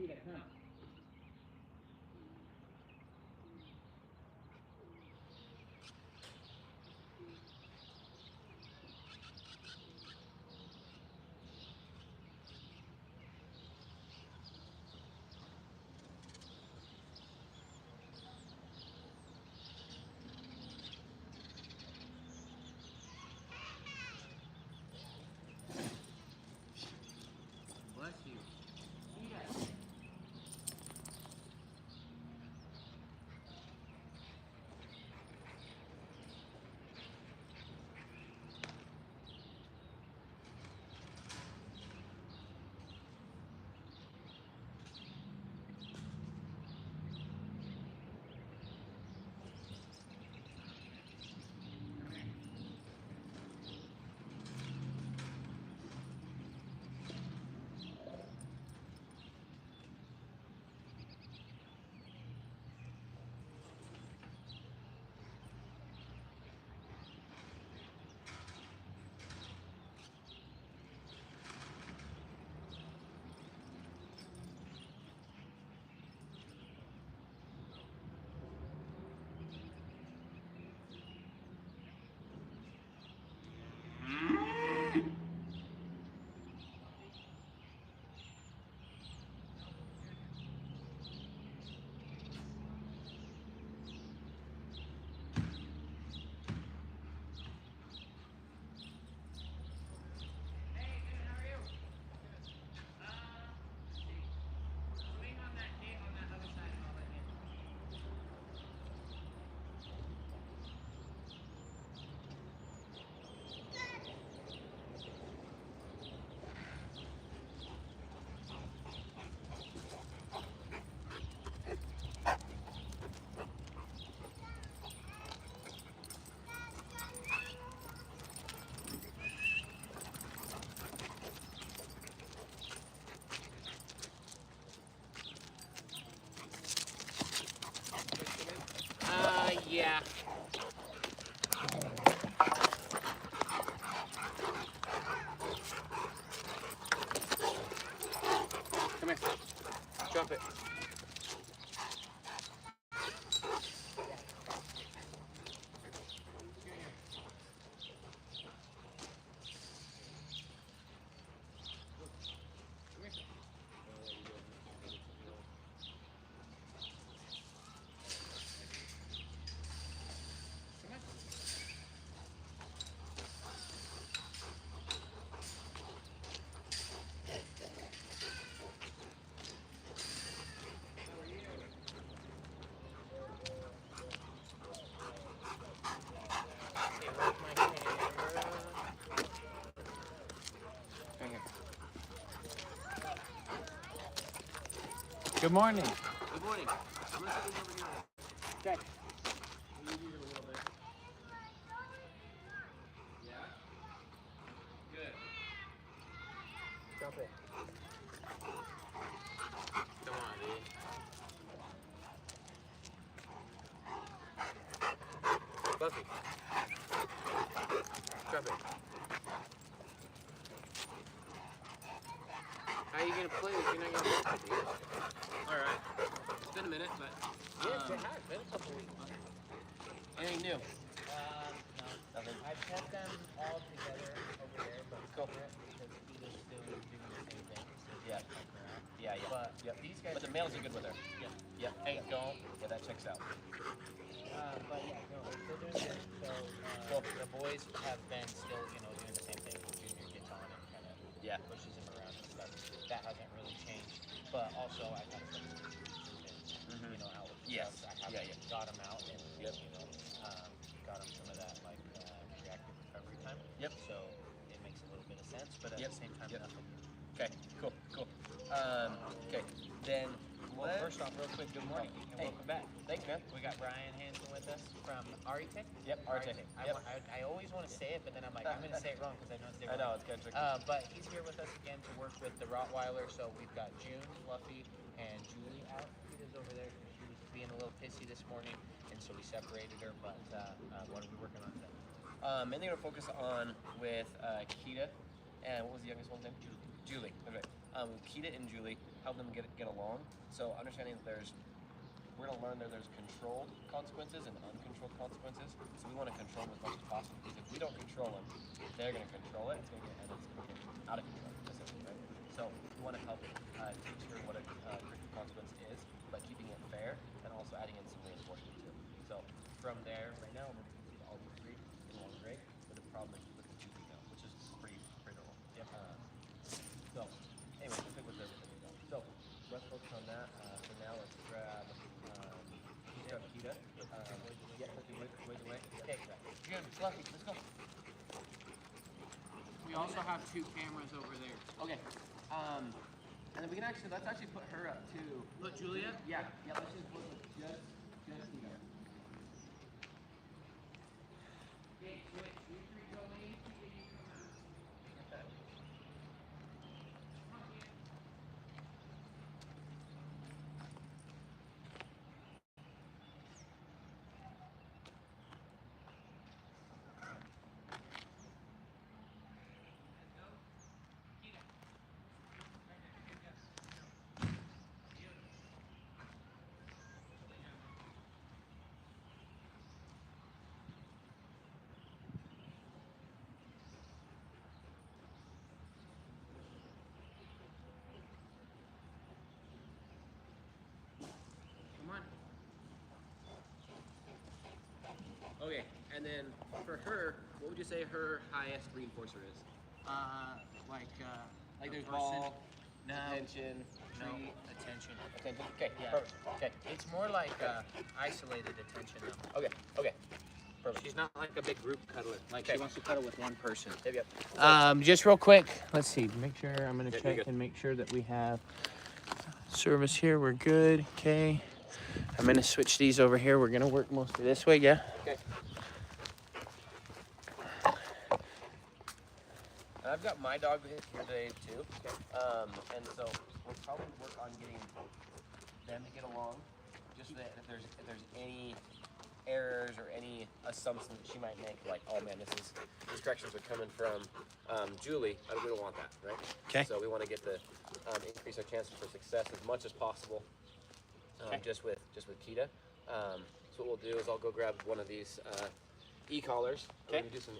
Kita, come. Bless you. Kita. Yeah. Come here. Drop it. Good morning. Good morning. I'm going to sit over here. Okay. We'll leave you a little bit. Yeah? Good. Drop it. Come on, dude. Buffy. Drop it. How are you going to play if you're not going to watch it, dude? Alright. It's been a minute, but... Yes, it has been a couple weeks. Anything new? No. Nothing. I kept them all together over there, but Cool. separate because Kita's still doing the same thing. So Yeah. Yeah, yeah. But Yep. these guys. But the males are good with her. Yeah. Yep. Hey, don't. Yeah, that checks out. But yeah, no, we're still doing good. So Cool. the boys have been still, doing the same thing. Junior gets on and kind of Yeah. pushes him around and stuff. That hasn't really changed. But also, I kind of out with Yes. stuff. I Yeah, haven't got him out and Yep. got him some of that reactive recovery time. Yep. So it makes a little bit of sense, but at Yep. the same time, Yep. nothing. Okay. Cool. Cool. Okay. Then. Well, first off, real quick, good morning and Hey. welcome back. Thanks, man. We got Brian Hansen with us from ARETE. Yep. ARETE. Yep. I always want to say it, but then I'm like, I'm going to say it wrong because I know it's I different. know it's kind of tricky. But he's here with us again to work with the Rottweiler. So we've got June, Fluffy, and Julie out. Kita's over there because she was being a little pissy this morning, and so we separated her. But what are we working on today? Mainly going to focus on with Kita and what was the youngest one's name? Julie. Okay. Kita and Julie. help them get along. So understanding that we're going to learn that there's controlled consequences and uncontrolled consequences. So we want to control them as much as possible, because if we don't control them, they're going to control it, and it's going to get out of control, essentially, right? So we want to help teach her what a critical consequence is, but keeping it fair and also adding in some reinforcement too. So from there, right now, we're going to see all these three in one grade, but the problem is with the two female, which is pretty normal. Yep. So anyway, we'll pick with the female. So let's focus on that. For now, let's grab Kita. Yeah, ways away. Okay, good. Fluffy, let's go. We also have 2 cameras over there. Okay. And then let's actually put her up too. Look, Julia? Yeah, let's just put just Kita. Okay, switch. You 3 go in, Kita, you come out. Okay, and then for her, what would you say her highest reinforcer is? Like There's person. ball, No, attention, no, treat, attention. attention. Okay, Yeah. perfect. Okay, It's more like isolated attention now. okay, perfect. She's not like a big group cuddler. Like Okay. she wants to cuddle with one person. Yep. Just real quick, let's see. Make sure I'm gonna Yeah, you're check good. and make sure that we have service here. We're good. Okay. I'm gonna switch these over here. We're gonna work mostly this way. Yeah. Okay. And I've got my dog here today too. Okay. And so we'll probably work on getting them to get along, just so that if there's any errors or any assumptions that she might make, like, oh man, these corrections are coming from Julie. We don't want that, right? Okay. So we want to get the increase our chances for success as much as possible. Okay. Just with Kita. So what we'll do is I'll go grab one of these e-collars. Okay. We're gonna do some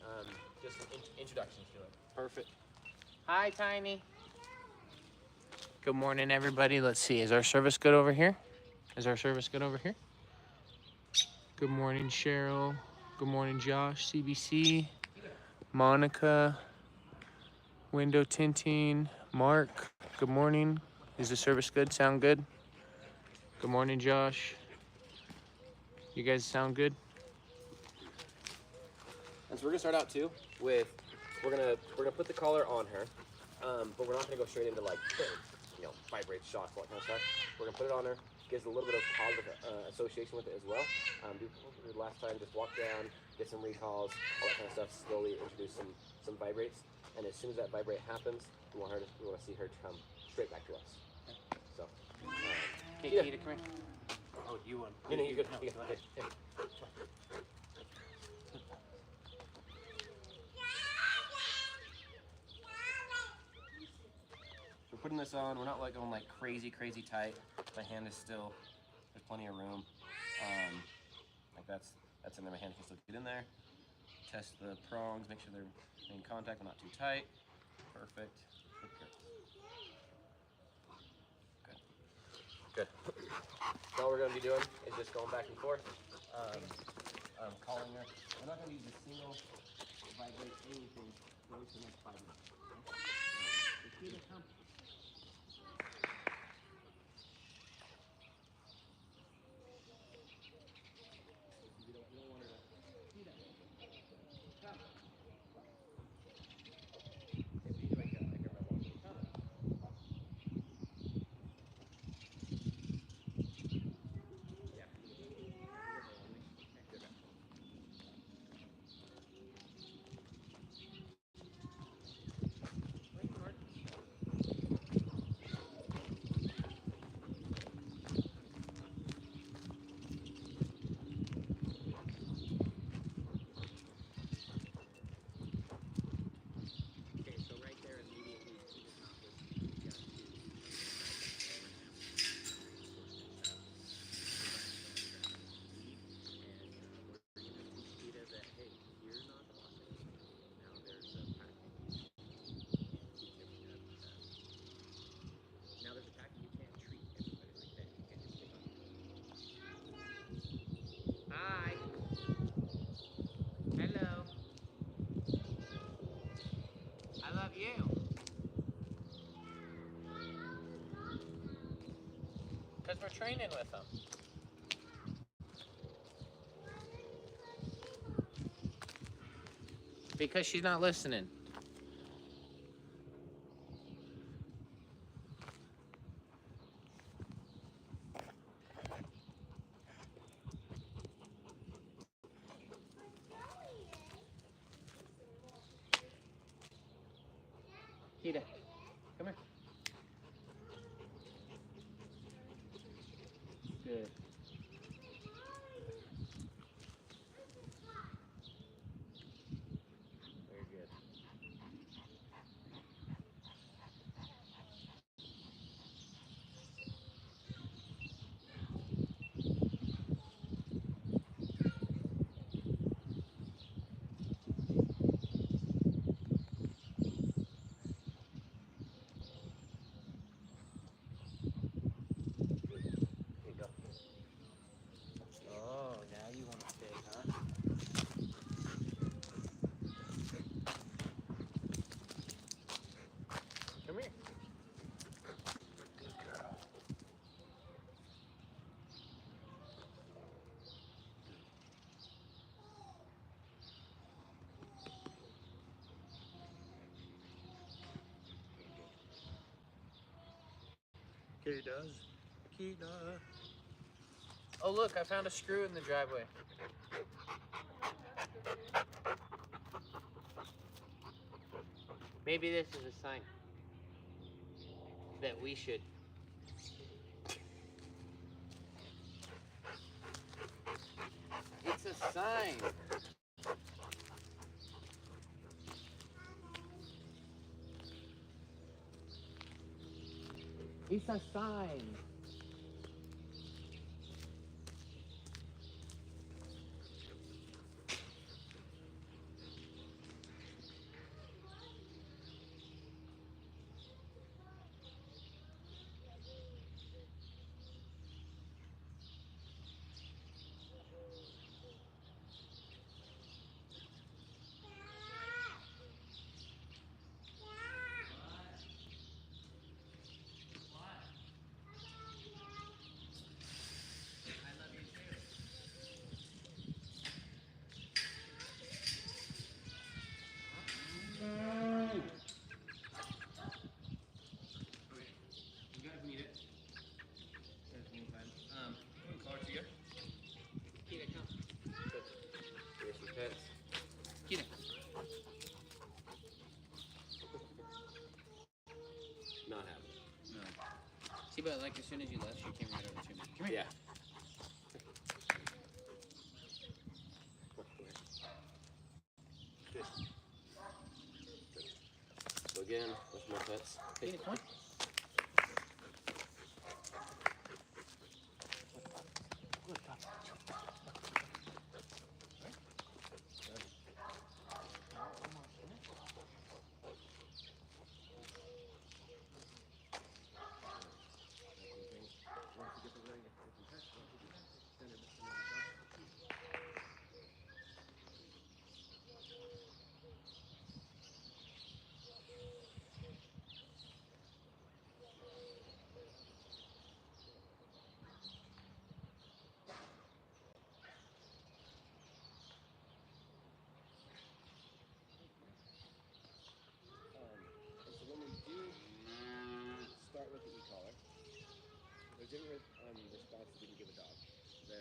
introductions to it. Perfect. Hi, Tiny. Good morning, everybody. Let's see. Is our service good over here? Is our service good over here? Good morning, Cheryl. Good morning, Josh, CBC. Monica. Window tinting. Mark. Good morning. Is the service good? Sound good? Good morning, Josh. You guys sound good? And so we're gonna start out too with we're gonna put the collar on her, but we're not gonna go straight into like vibrate, shock, all that kind of stuff. We're gonna put it on her, gives a little bit of positive association with it as well. Do what we did last time, just walk down, get some recalls, all that kind of stuff. Slowly introduce some vibrates, and as soon as that vibrate happens, we want to see her come straight back to us. So. Hey, Yeah. Kita, come here. Oh, you want? No, you're good. No, You go good. ahead. Okay. We're putting this on. We're not like going like crazy tight. My hand is still. There's plenty of room. Like that's in there. My hand can still get in there. Test the prongs. Make sure they're in contact but not too tight. Perfect. Good. So all we're going to be doing is just going back and forth, calling her. We're not going to use a single vibrate anything for the next 5 minutes. Okay? Come. We don't want her to see that. Come. for training with them. Because she's not listening. Kita, come here. Good. Very good. Here you go. Oh, now you want to stay, huh? Come here. Good girl. Kita. Oh, look, I found a screw in the driveway. Maybe this is a sign that we should. It's a sign. It's a sign. Not happening. No. See, but like as soon as you left, she came right over to me. Come here. Yeah. So again, with more pets. Hey, come on. So when we do start with the e-collar, there's different responses we can give a dog. The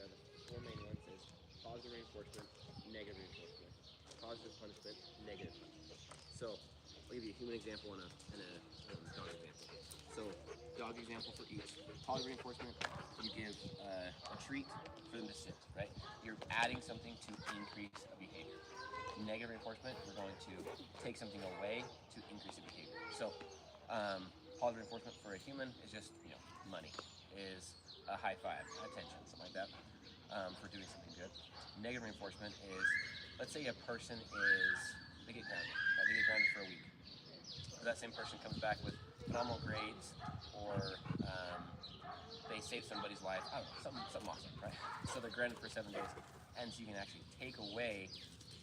four main ones is positive reinforcement, negative reinforcement, positive punishment, negative punishment. So I'll give you a human example and a dog example. So dog example for each. Positive reinforcement, you give a treat for them to sit, right? You're adding something to increase a behavior. Negative reinforcement, we're going to take something away to increase the behavior. So positive reinforcement for a human is just, money, is a high five, attention, something like that, for doing something good. Negative reinforcement is, let's say a person they get grounded, right? They get grounded for a week. Or that same person comes back with phenomenal grades, or they save somebody's life, I don't know, something awesome, right? So they're grounded for 7 days, and so you can actually take away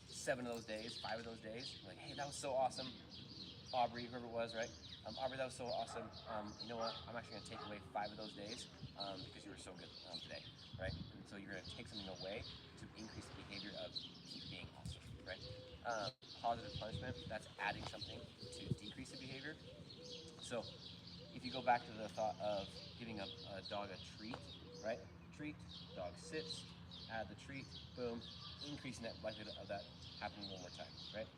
7 of those days, 5 of those days, like, hey, that was so awesome, Aubrey, whoever it was, right? Aubrey, that was so awesome. You know what? I'm actually going to take away 5 of those days because you were so good today, right? And so you're going to take something away to increase the behavior of keep being awesome, right? Positive punishment, that's adding something to decrease the behavior. So if you go back to the thought of giving a dog a treat, right? Treat, dog sits, add the treat, boom, increasing that likelihood of that happening one more time, right?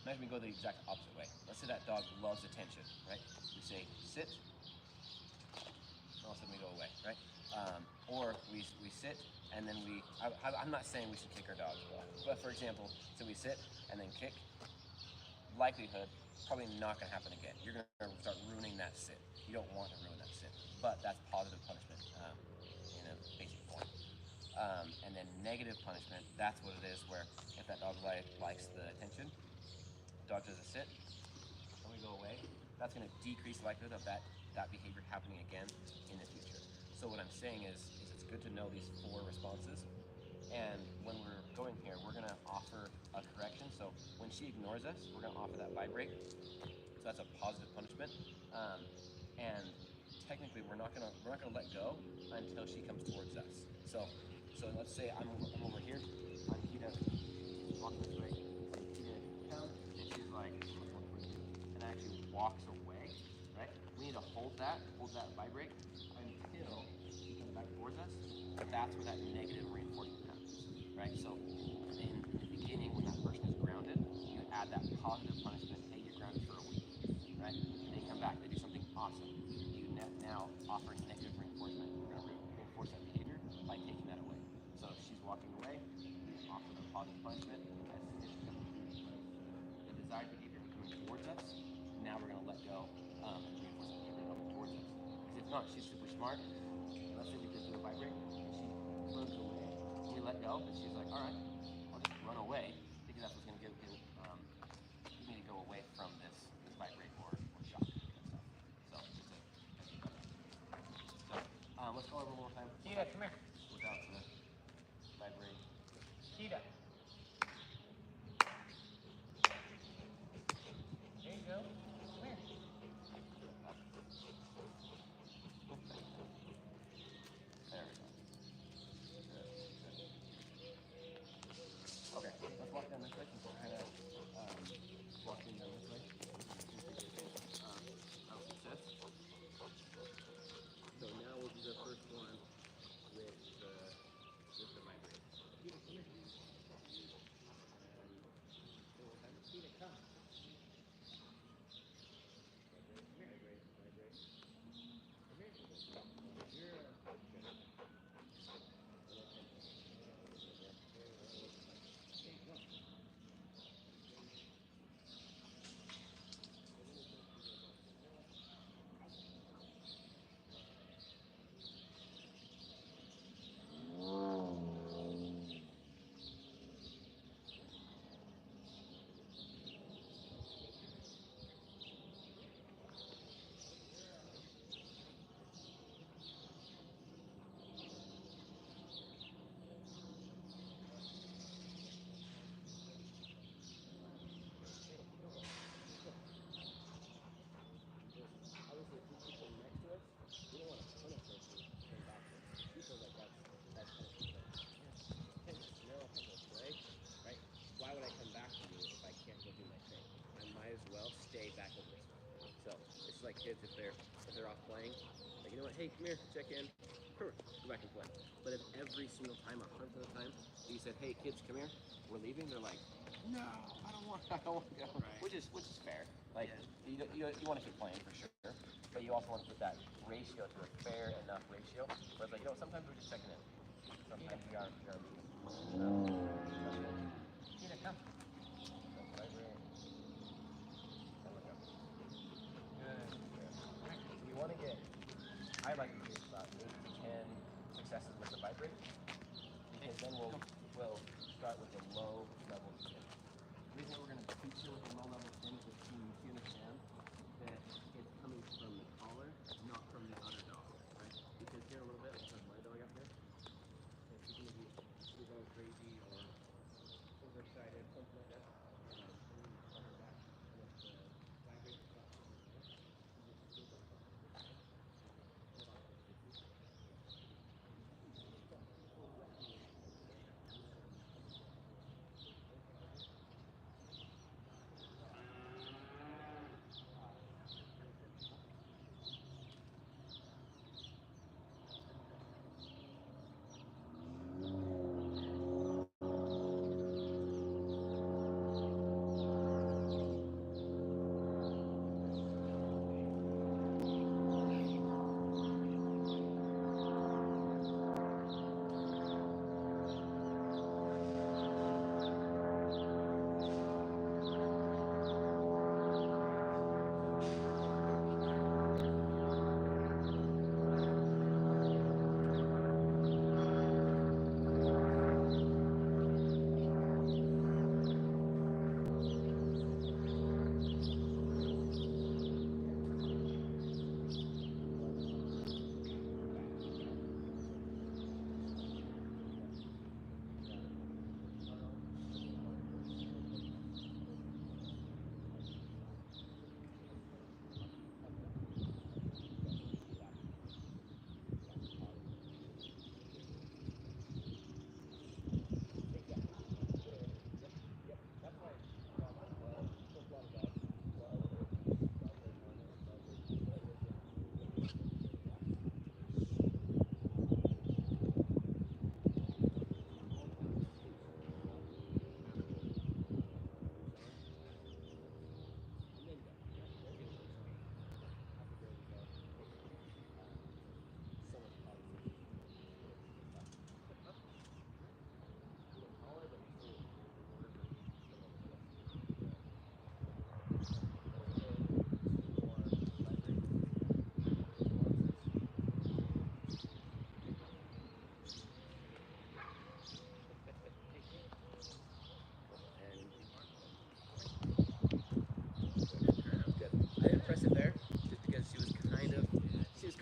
Imagine we go the exact opposite way. Let's say that dog loves attention, right? We say sit, and all of a sudden we go away, right? Or we sit and then I'm not saying we should kick our dogs, but for example, so we sit and then kick, likelihood, probably not going to happen again. You're going to start ruining that sit. You don't want to ruin that sit, but that's positive punishment in a basic form. And then negative punishment, that's what it is, where if that dog likes the attention, dog does a sit, and we go away, that's going to decrease the likelihood of that behavior happening again in the future. So what I'm saying is it's good to know these 4 responses, and when we're going here, we're going to offer a correction. So when she ignores us, we're going to offer that vibrate. So that's a positive punishment, and technically we're not going to let go until she comes towards us. So let's say I'm over here, I'm Kita walking this way, Kita come, and she's like, and actually walks away, right? We need to hold that vibrate until she comes back towards us. That's where that negative reinforcement happens, right? So in the beginning, when that person is grounded, you add that positive punishment. Hey, you're grounded for a week, right? They come back, they do something awesome. You now offer negative reinforcement. We're going to reinforce that behavior by taking that away. So if she's walking away, we offer the positive punishment. As soon as she comes towards the desired behavior coming towards us, now we're going to let go and reinforce the behavior coming towards us. Because if not, she's super smart. And let's say we just do a vibrate and she runs away. We let go and she's like, all right, I'll just run away because that's what's going to give you need to go away from this vibrate or shock kind of stuff. So let's go over one more time. Kita, come here. Without the vibrate. Kita. There you go. Come here. There we go. Good. Okay, let's walk down this way since we're kind of walking down this way. So now we'll do the first one with the vibrate. Kita, come here. Kita, come. Stay back over this way. So it's like kids if they're off playing, like, you know what, hey, come here, check in, go back and play. But if every single time, 100% of the time, you said, hey kids, come here, we're leaving, they're like, no, I don't want to go. Right. Which is fair. Like you want to keep playing for sure, but you also want to put that ratio to a fair enough ratio. Where it's like, sometimes we're just checking in. Sometimes we are Kita, come. You want to get, I like to do about 8 to 10 successes with the vibrate, because then we'll start with a low level spin. The reason we're going to teach you with a low level spin is you understand that it's coming from the collar, not from the other dog, right? Because here a little bit, let's have my dog up here. If she's going to be going crazy or overexcited, something like that, and you call her back with the vibrate, stop,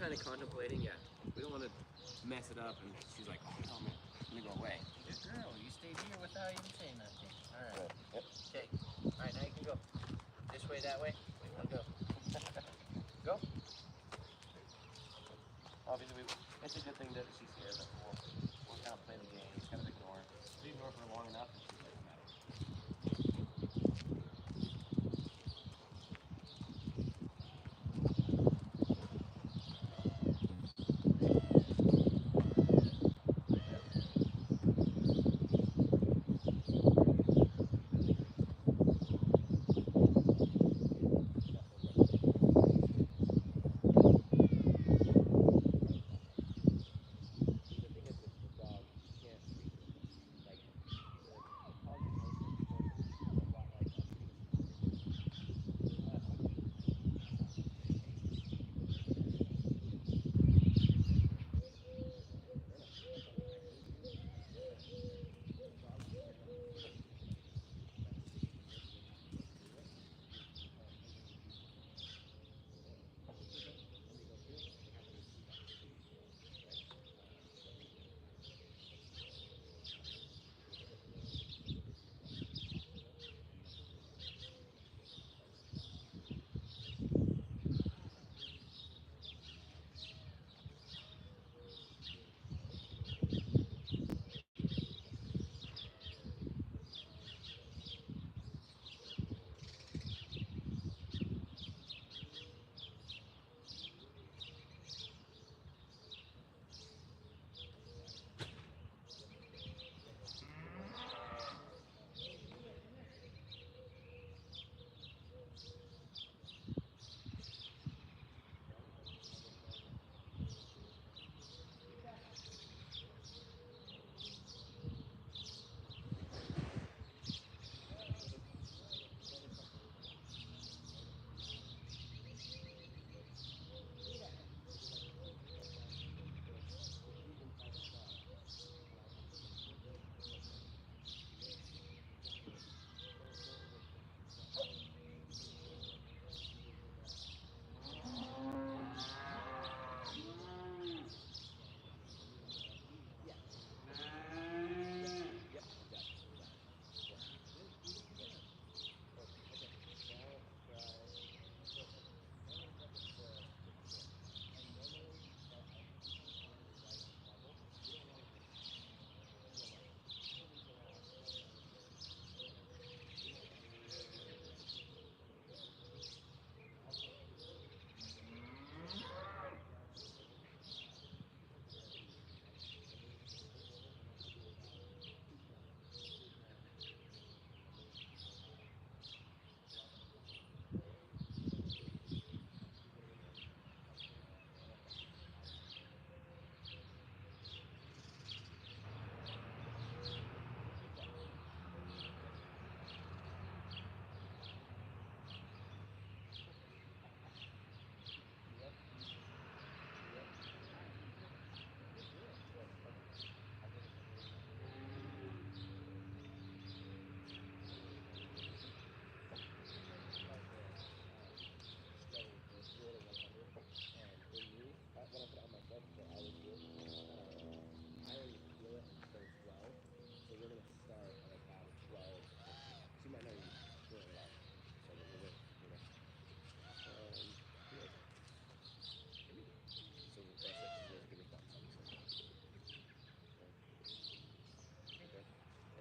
kind of contemplating, yeah. We don't want to mess it up, and she's like, oh no, man, let me go away. Good girl, you stayed here without even saying nothing. All right. Yep. Okay. All right, now you can go. This way, that way. Where you want to go? Go. Obviously, it's a good thing that she's here, but we'll kind of play the game, kind of ignore her. We ignore her for long enough, and she's like, I'm out of here.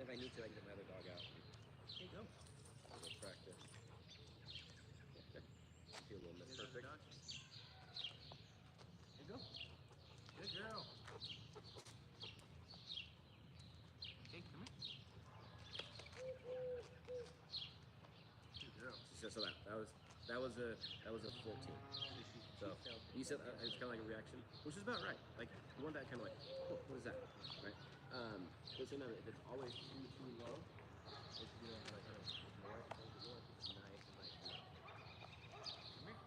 If I need to, I can get my other dog out. There you go. I'll go practice. Yeah, good. I feel a little miss perfect. There you go. Good girl. Okay, come here. Good girl. So that was a 14. So you said it's kind of like a reaction, which is about right. Like you want that kind of like, oh, what is that, right? But so now if it's always too low, it's you know like kind of ignore it. You want it to be nice and like low. Come here.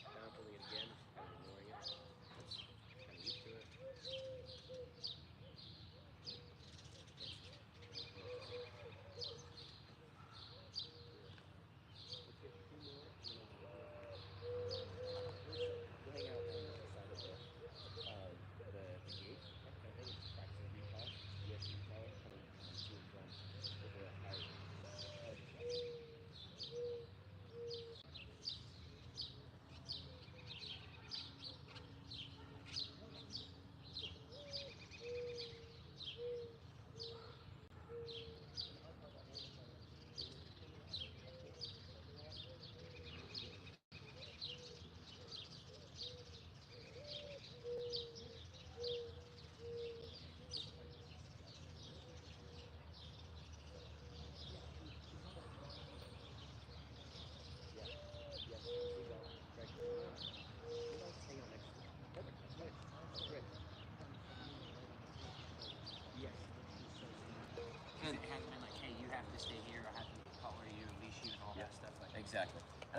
Now I'm pulling it again, just kind of ignoring it. That's kind of used to it. Let's get 2 more, and then I'll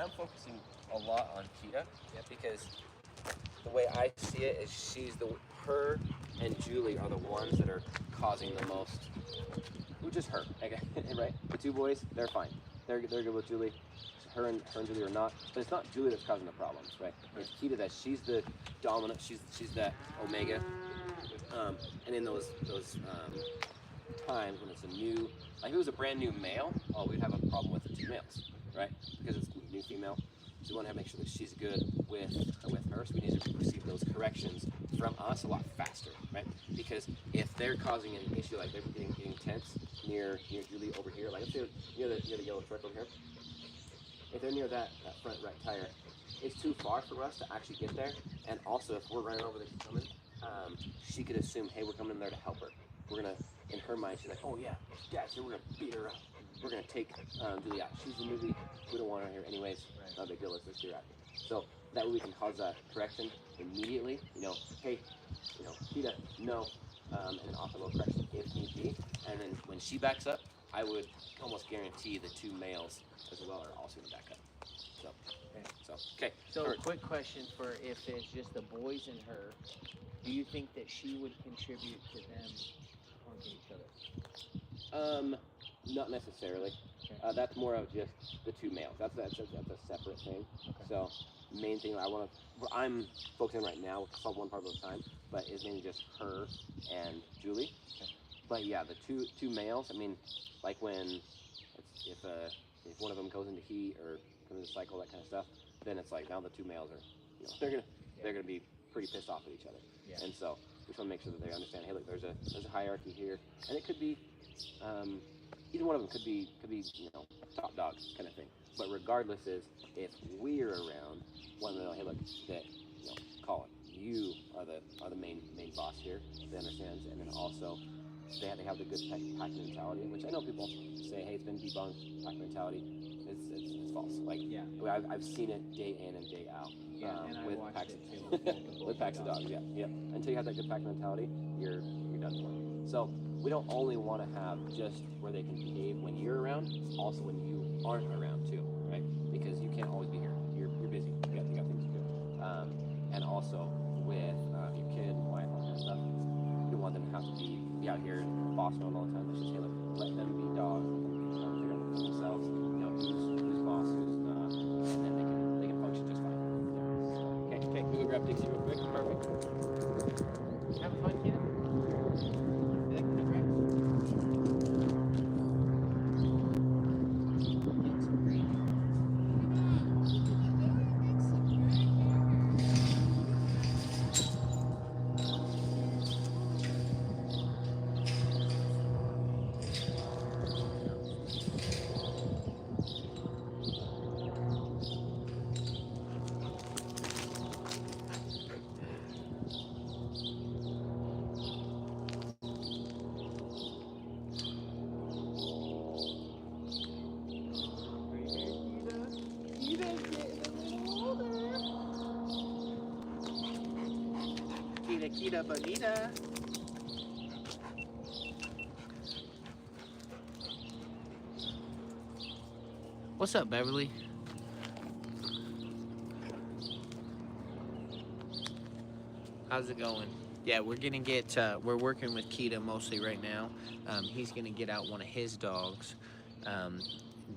I'm focusing a lot on Kita because the way I see it is her and Julie are the ones that are causing the most, just her, okay, right? The two boys, they're fine. They're good with Julie. Her and Julie are not, but it's not Julie that's causing the problems, right? It's Kita that she's the dominant, she's that omega. And in those times when it's a new, like if it was a brand new male, we'd have a problem with the two males, right? Because it's a new female. So we want to make sure that she's good with her, so we need to receive those corrections from us a lot faster, right? Because if they're causing an issue, like they're getting tense near Julie over here, like let's say near the yellow truck over here, if they're near that front right tire, it's too far for us to actually get there. And also, if we're running over this coming, she could assume, hey, we're coming there to help her. We're gonna, in her mind, she's like, oh yeah, Dad's here, we're gonna beat her up. We're gonna take Julie out. She's a newbie. We don't want her here anyways. Right. Not a big deal. Let's get her out. So that way we can cause that correction immediately. Hey, Kita, no, and then offer a little correction if need be. And then when she backs up, I would almost guarantee the two males as well are also gonna back up. Okay. So quick question for if it's just the boys and her, do you think that she would contribute to them honking each other? Not necessarily. Okay. That's more of just the two males. That's a separate thing. Okay. So main thing I'm focusing on right now, we'll solve one part at a time, but is mainly just her and Julie. Okay. But yeah, the two males. I mean, like when if one of them goes into heat or comes into cycle, that kind of stuff, then it's like now the two males are, they're gonna be pretty pissed off at each other. Yeah. And so we just want to make sure that they understand, hey, look, there's a hierarchy here, and it could be either one of them could be top dog kind of thing. But regardless, is if we're around, one of them, hey, look, that Collin, you are the main boss here. They understand, and then also they have the good pack mentality, which I know people say, hey, it's been debunked. Pack mentality, it's false. Like I've seen it day in and day out. And with I watched packs it too. with packs of dogs. Yeah. Until you have that good pack mentality, you're done for. So we don't only want to have just where they can behave when you're around, also when you aren't around too, right? Because you can't always be here. You're busy. You got things to do. And also with your kid, wife, all that stuff, you don't want them to have to be out here boss mode all the time. Let's just let them be dogs. Let them figure out themselves. Who's boss, who's not, and then they can function just fine. Okay. We go grab Dixie real quick. Perfect. Have fun, kid. Kita bonita. What's up, Beverly? How's it going? Yeah, we're gonna get, we're working with Kita mostly right now. He's gonna get out one of his dogs.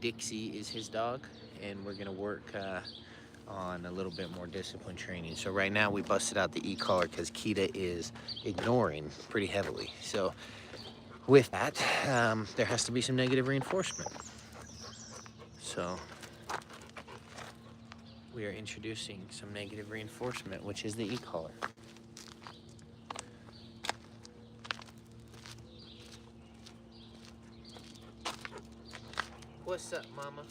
Dixie is his dog, and we're gonna work on a little bit more discipline training. So right now we busted out the e-collar because Kita is ignoring pretty heavily. So with that, there has to be some negative reinforcement. So we are introducing some negative reinforcement, which is the e-collar. What's up, mama?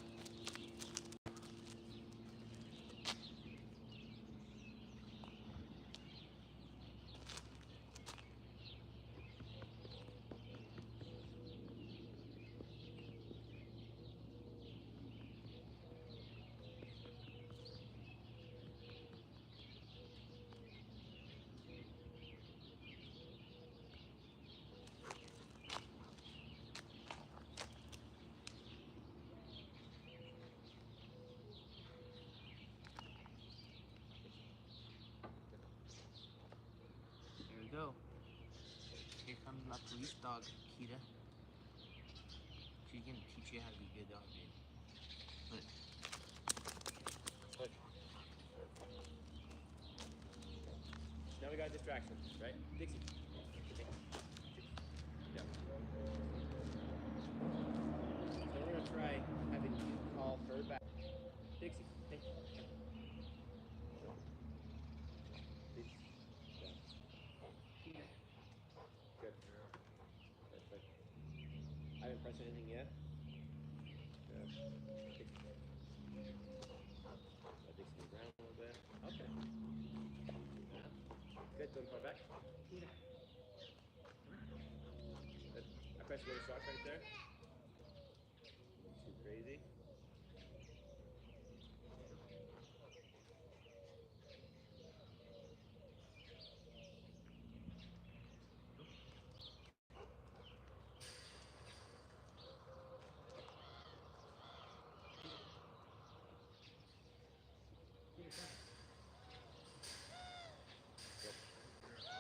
go. Here comes my police dog, Kita. She's gonna teach you how to be a good dog, dude. Look. Look. Now we got distraction, right? Dixie. Yeah. So we're gonna try having you call her back. Dixie, hey. Yeah. Good. Perfect. I haven't pressed anything yet. Good. Dixie. Let Dixie move around a little bit. Okay. Yeah. Good. Don't fall back. Good. I pressed little socks right there. Too crazy.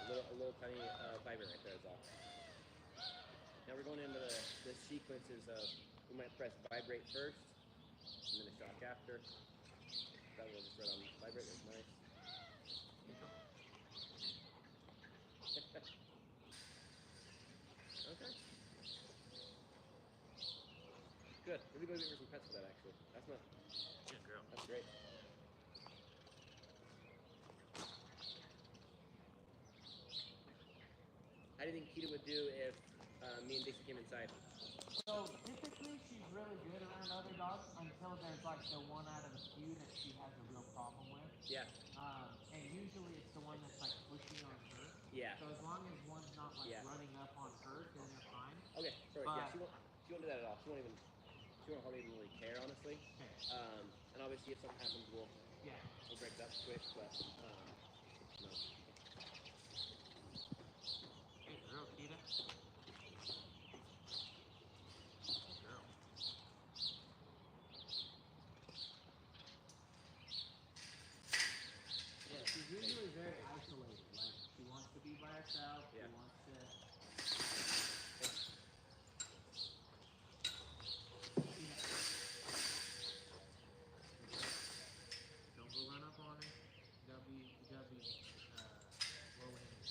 A little tiny vibrant right there is all. Now we're going into the sequences of, we might press vibrate first, and then a shock after. That will just right on vibrate, that's nice. Okay. Good. Maybe go get her some pets for that actually. That's not, Good girl. that's great. How do you think Kita would do if me and Dixie came inside? So typically she's really good around other dogs until there's like the one out of the few that she has a real problem with. Yeah. And usually it's the one that's like pushing on her. Yeah. So as long as one's not like Yeah. running up on her, then they're fine. Okay, perfect. Yeah, But- she won't do that at all. She won't hardly even really care, honestly. Okay. And obviously if something happens, we'll break it up quick, but no. Good girl, Kita. Good girl. Yeah, she's usually very isolated. Like she wants to be by herself. Yeah. She wants to. Don't go run up on her. Gotta be low energy. You know what I mean?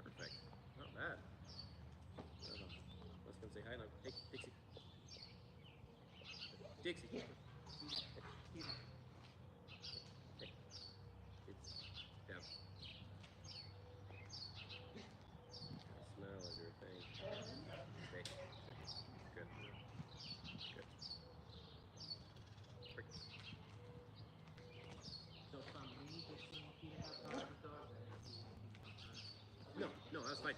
Perfect. Not bad. Let's go say hi now. Hey, Dixie. Dixie. Kita. Hey. It's down. Smell of your thing. Stay. Good. Good. Perfect. So from me just seeing Kita have problems with dogs, I didn't see anything from her. No, that's fine.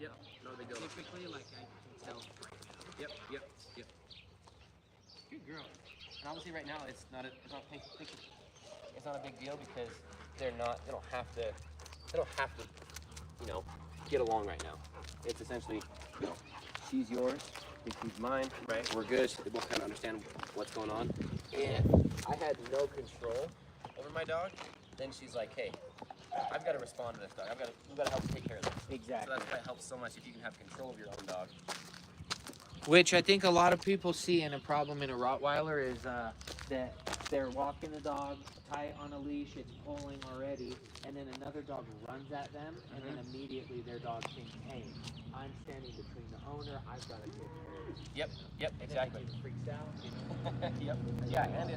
Yep. No big deal. Typically, like I can tell right now. Yep. Good girl. And obviously right now it's not a big deal because they don't have to, get along right now. It's essentially, she's yours, Dixie's mine, right? We're good. So they both kind of understand what's going on. And I had no control over my dog. Then she's like, hey, I've got to respond to this dog. We've got to help take care of this. Exactly. So that helps so much if you can have control of your own dog. Which I think a lot of people see in a problem in a Rottweiler is that they're walking the dog tight on a leash, it's pulling already, and then another dog runs at them, and then immediately their dog thinks, hey, I'm standing between the owner, I've got to take care of it. Yep, exactly. And then it freaks out. Yep. Yeah, and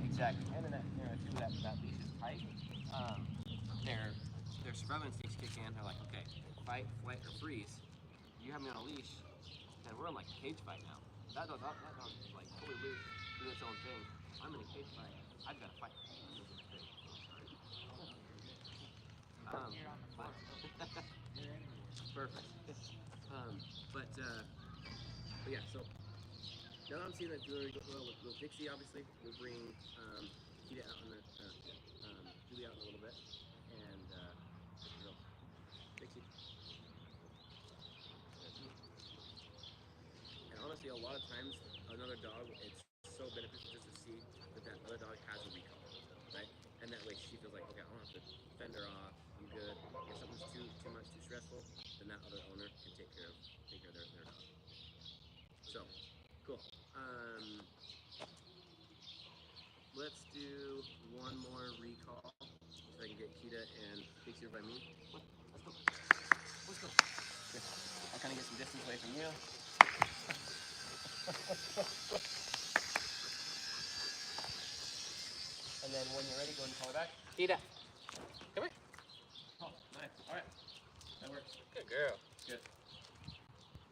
exactly. And in that scenario too, that leash is tight. Their surveillance instincts kick in. They're like, okay, fight, flight, or freeze. You have me on a leash, and we're in like a cage fight now. That dog's like fully loose, doing its own thing. I'm in a cage fight. I've got to fight. Perfect. But yeah, so now that I'm seeing that Julie go well with Dixie, obviously, we'll bring Kita out in the Julie out in a little bit, and dog, it's so beneficial just to see that that other dog has a recall, right? And that way she feels like, okay, I don't have to fend her off. I'm good. If something's too much, too stressful, then that other owner can take care of their dog. So, cool. Let's do one more recall so I can get Kita and Pixie over by me. Let's go. Let's go. Good. I'll kind of get some distance away from you. And then when you're ready, go ahead and call her back. Kita, come here. Oh, nice. All right. That works. Good girl. Good.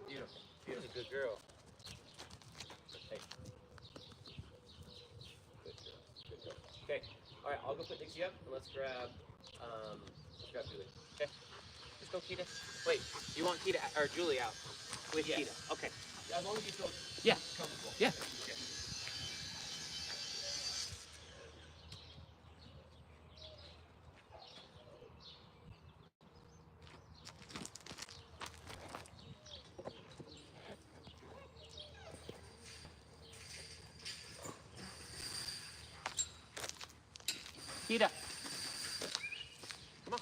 Beautiful. She's a good girl. Hey. Good girl. Good girl. Okay. All right. I'll go put Dixie up and let's grab Julie. Okay. Let's go, Kita. Wait, you want Kita or Julie out with Yes. Kita? Okay. As long as you feel Yeah. comfortable. Yeah. Okay. Kita. Come on.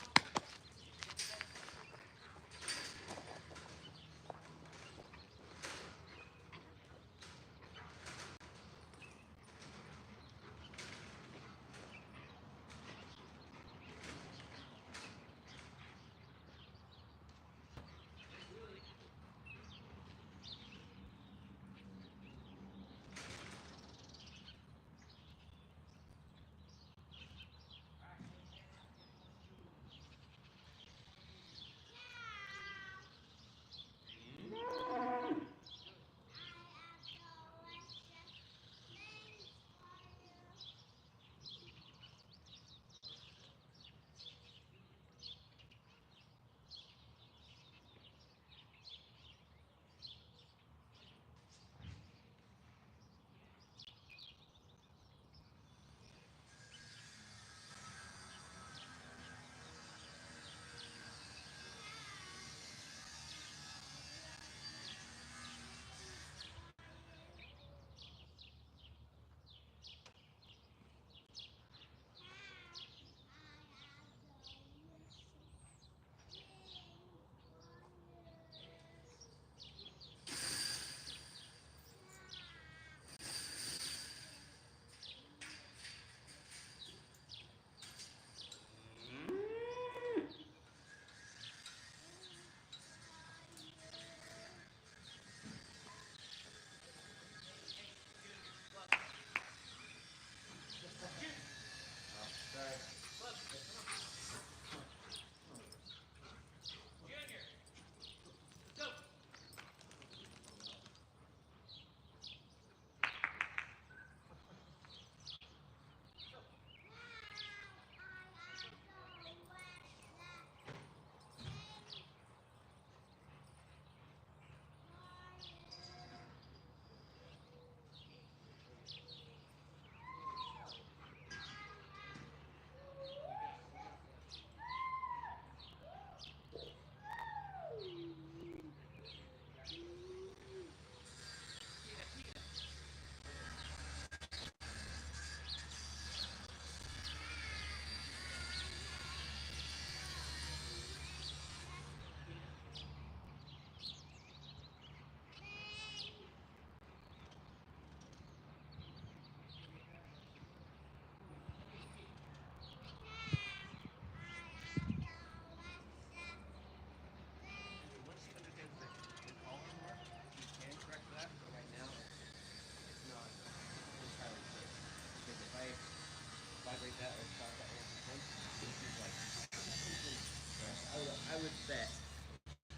I would bet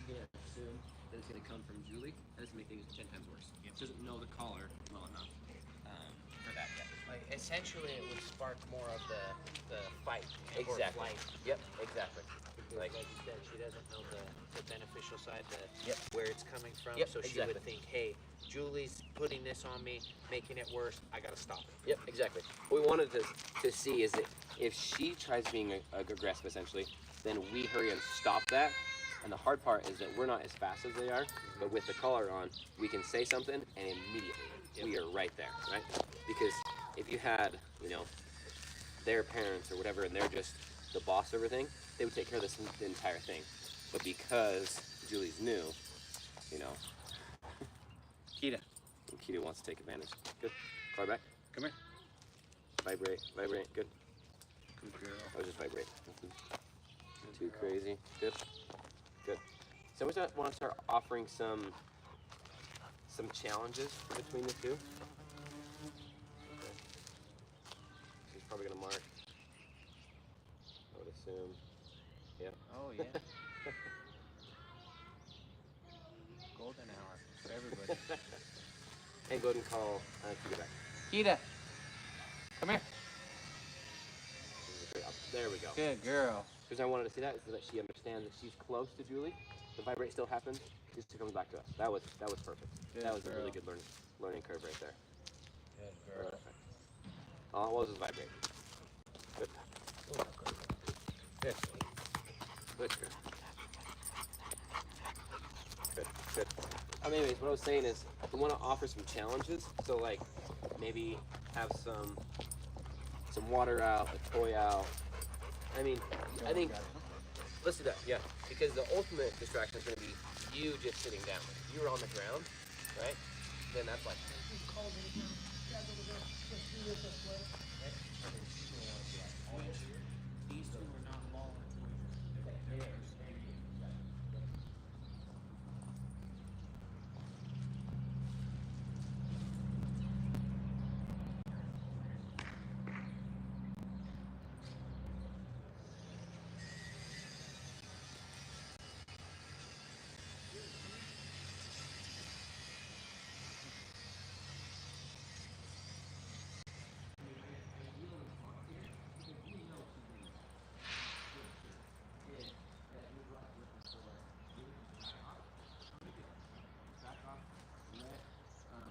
you can assume that it's going to come from Julie, and it's going to make things 10 times worse. She doesn't know the collar well enough for that yet. Like essentially, it would spark more of the fight Exactly. or flight. Yep, exactly. Like you said, she doesn't know the beneficial side, Yep. where it's coming from. Yep, So she exactly. would think, hey, Julie's putting this on me, making it worse. I gotta stop it. Yep, exactly. What we wanted to see is that if she tries being aggressive, essentially, then we hurry and stop that. And the hard part is that we're not as fast as they are, but with the collar on, we can say something and immediately we are right there, right? Because if you had, you know, their parents or whatever, and they're just the boss of everything, they would take care of the entire thing. But because Julie's new, you know, Kita, Kita wants to take advantage. Good. Call her back. come here. Vibrate, vibrate. Good. Good girl. Oh, just vibrate. Nothing too crazy. Good. Good. So we want to start offering some challenges between the two. Okay. She's probably gonna mark, I would assume. Yeah. Oh yeah. Golden hour for everybody. And go ahead and call Kita back. Kita, come here. There we go. Good girl. Because I wanted to see that is so that she understands that she's close to Julie. The vibrate still happens. She just comes back to us. That was perfect. Good that was girl. a really good learning curve right there. Good girl. Perfect. All it was vibrate. Good. Good. Good girl. Good. Good. Anyways, what I was saying is we want to offer some challenges. So like maybe have some water out, a toy out. I mean, I think let's do that. Yeah, because the ultimate distraction is going to be you just sitting down. If you were on the ground, right? Then that's like. These two are not long.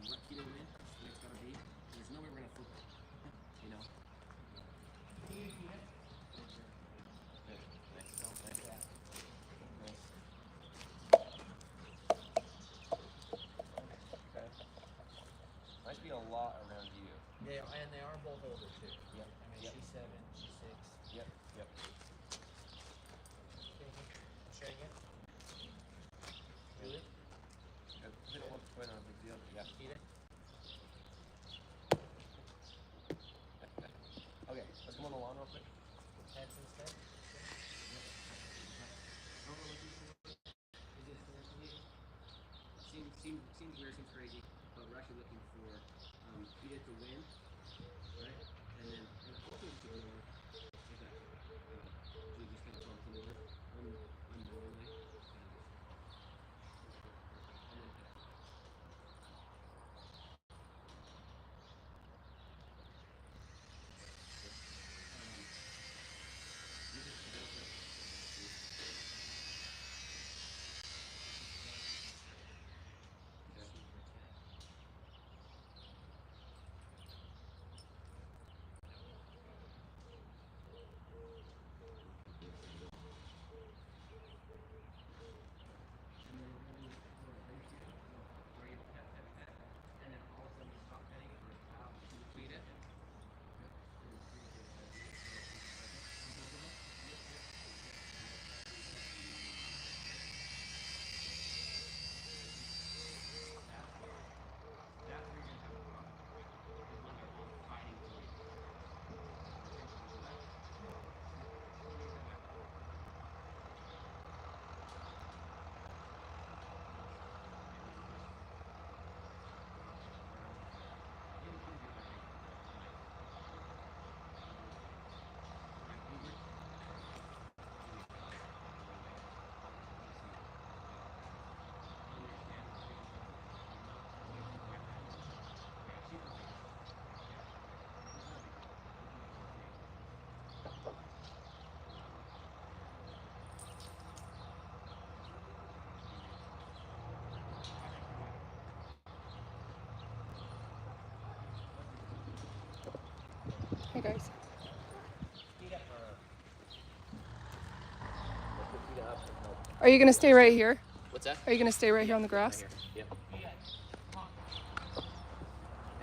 Let Kita win. It's gotta be. There's no way we're gonna flip it. You know. Good. Nice. Like that. Nice. Okay. Might be a lot around you. And they are both older too. Yep. I mean, Yep. she's 7, she's 6. Yep. Yep. Sharing it. Julie? Good. We don't want to win on a big deal. Yeah. Kita? Okay. Let's come on the lawn real quick. Heads instead? Seems weird, seems crazy, but we're actually looking for Kita to win, right? And then hopefully to win like that. We just kind of talk to the unknowingly. And then Hey guys. Are you gonna stay right here? what's that? Are you gonna stay right here on the grass? Right here. Yep.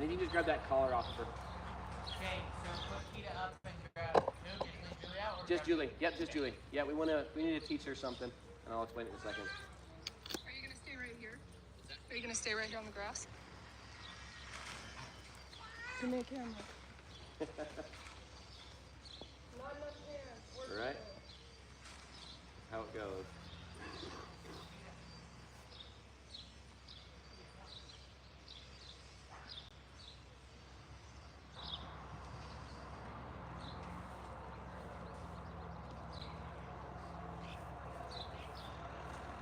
And you can just grab that collar off of her. Okay, so put Kita up and grab who? Just leave Julie out? Or Just grab Julie. Yep, just Julie. Yeah, we need to teach her something, and I'll explain it in a second. Are you gonna stay right here? Are you gonna stay right here on the grass? Give me a camera. Not enough hands. All right. How it goes.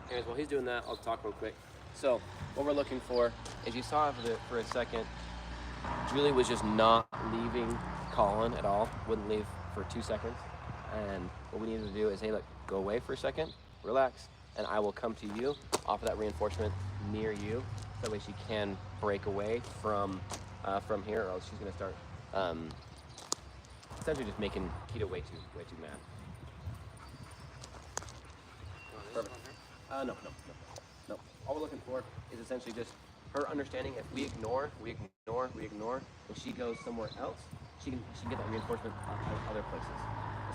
Anyways, while he's doing that, I'll talk real quick. So, what we're looking for is you saw for a second, Julie was just not leaving Collin at all, wouldn't leave for 2 seconds. And what we needed to do is, hey, look, go away for a second, relax, and I will come to you, offer that reinforcement near you. That way she can break away from here, or else she's gonna start essentially just making Kita way too mad. Perfect. No. All we're looking for is essentially just her understanding. If we ignore, and she goes somewhere else, she can get that reinforcement other places,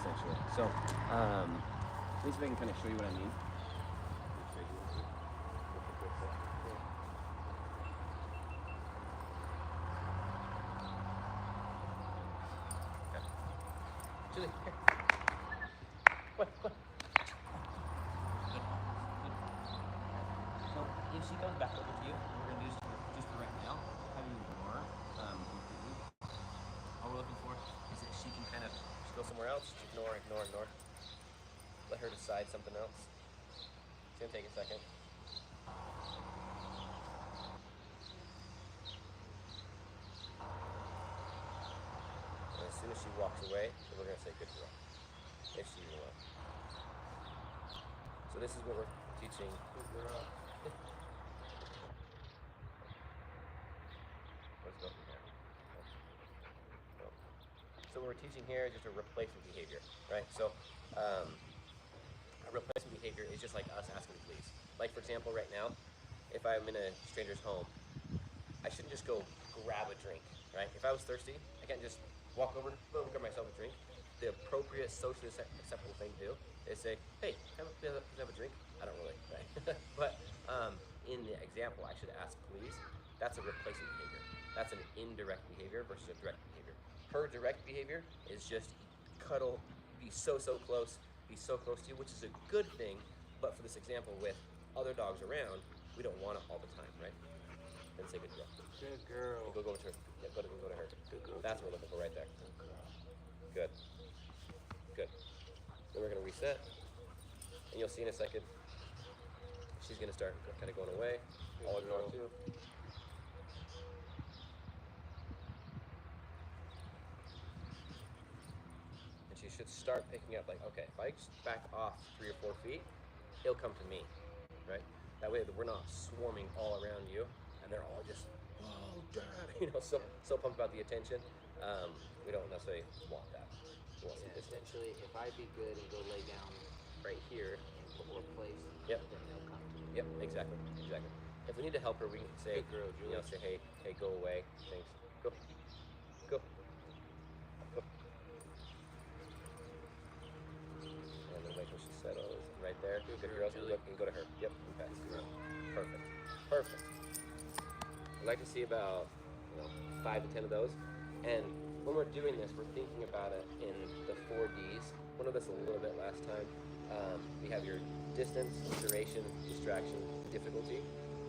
essentially. So, at least if I can kind of show you what I mean. Julie, here. What? So if she comes back over to you, we're going to do just for right now, have you ignore completely. All we're looking for is that she can kind of just go somewhere else, just ignore. Let her decide something else. It's going to take a second. And as soon as she walks away, we're going to say good girl. If she even will. So this is what we're teaching. Good girl. Let's go from here. So what we're teaching here is just a replacement behavior, right? So a replacement behavior is just like us asking please. Like for example, right now, if I'm in a stranger's home, I shouldn't just go grab a drink, right? If I was thirsty, I can't just walk over, boom, grab myself a drink. The appropriate socially acceptable thing to do is say, hey, have a drink? I don't really, right? But in the example, I should ask please. That's a replacement behavior. That's an indirect behavior versus a direct behavior. Her direct behavior is just cuddle, be so close to you, which is a good thing, but for this example with other dogs around, we don't want it all the time, right? Then say good girl. Good girl. Go over to her. Yeah, go to her. Good girl. That's what we're looking for right there. Good girl. Good. Then we're gonna reset, and you'll see in a second, she's gonna start kind of going away. I'll ignore too. And she should start picking up like, okay, if I just back off 3 or 4 feet, he'll come to me, right? That way we're not swarming all around you, and they're all just, oh, dad, so pumped about the attention. We don't necessarily want that. We want some distance. Essentially, if I be good and go lay down right here or place, Yep. then they'll come to me. Yep, exactly. If we need to help her, we can say, Good girl, Julie. say, hey, go away. Thanks. Go. And then wait till she settles. Right there. Good girl. Julie. Look and go to her. Yep. Okay. Perfect. I'd like to see about 5 to 10 of those. And when we're doing this, we're thinking about it in the 4 Ds. Went over this a little bit last time. We have your distance, duration, distraction, difficulty.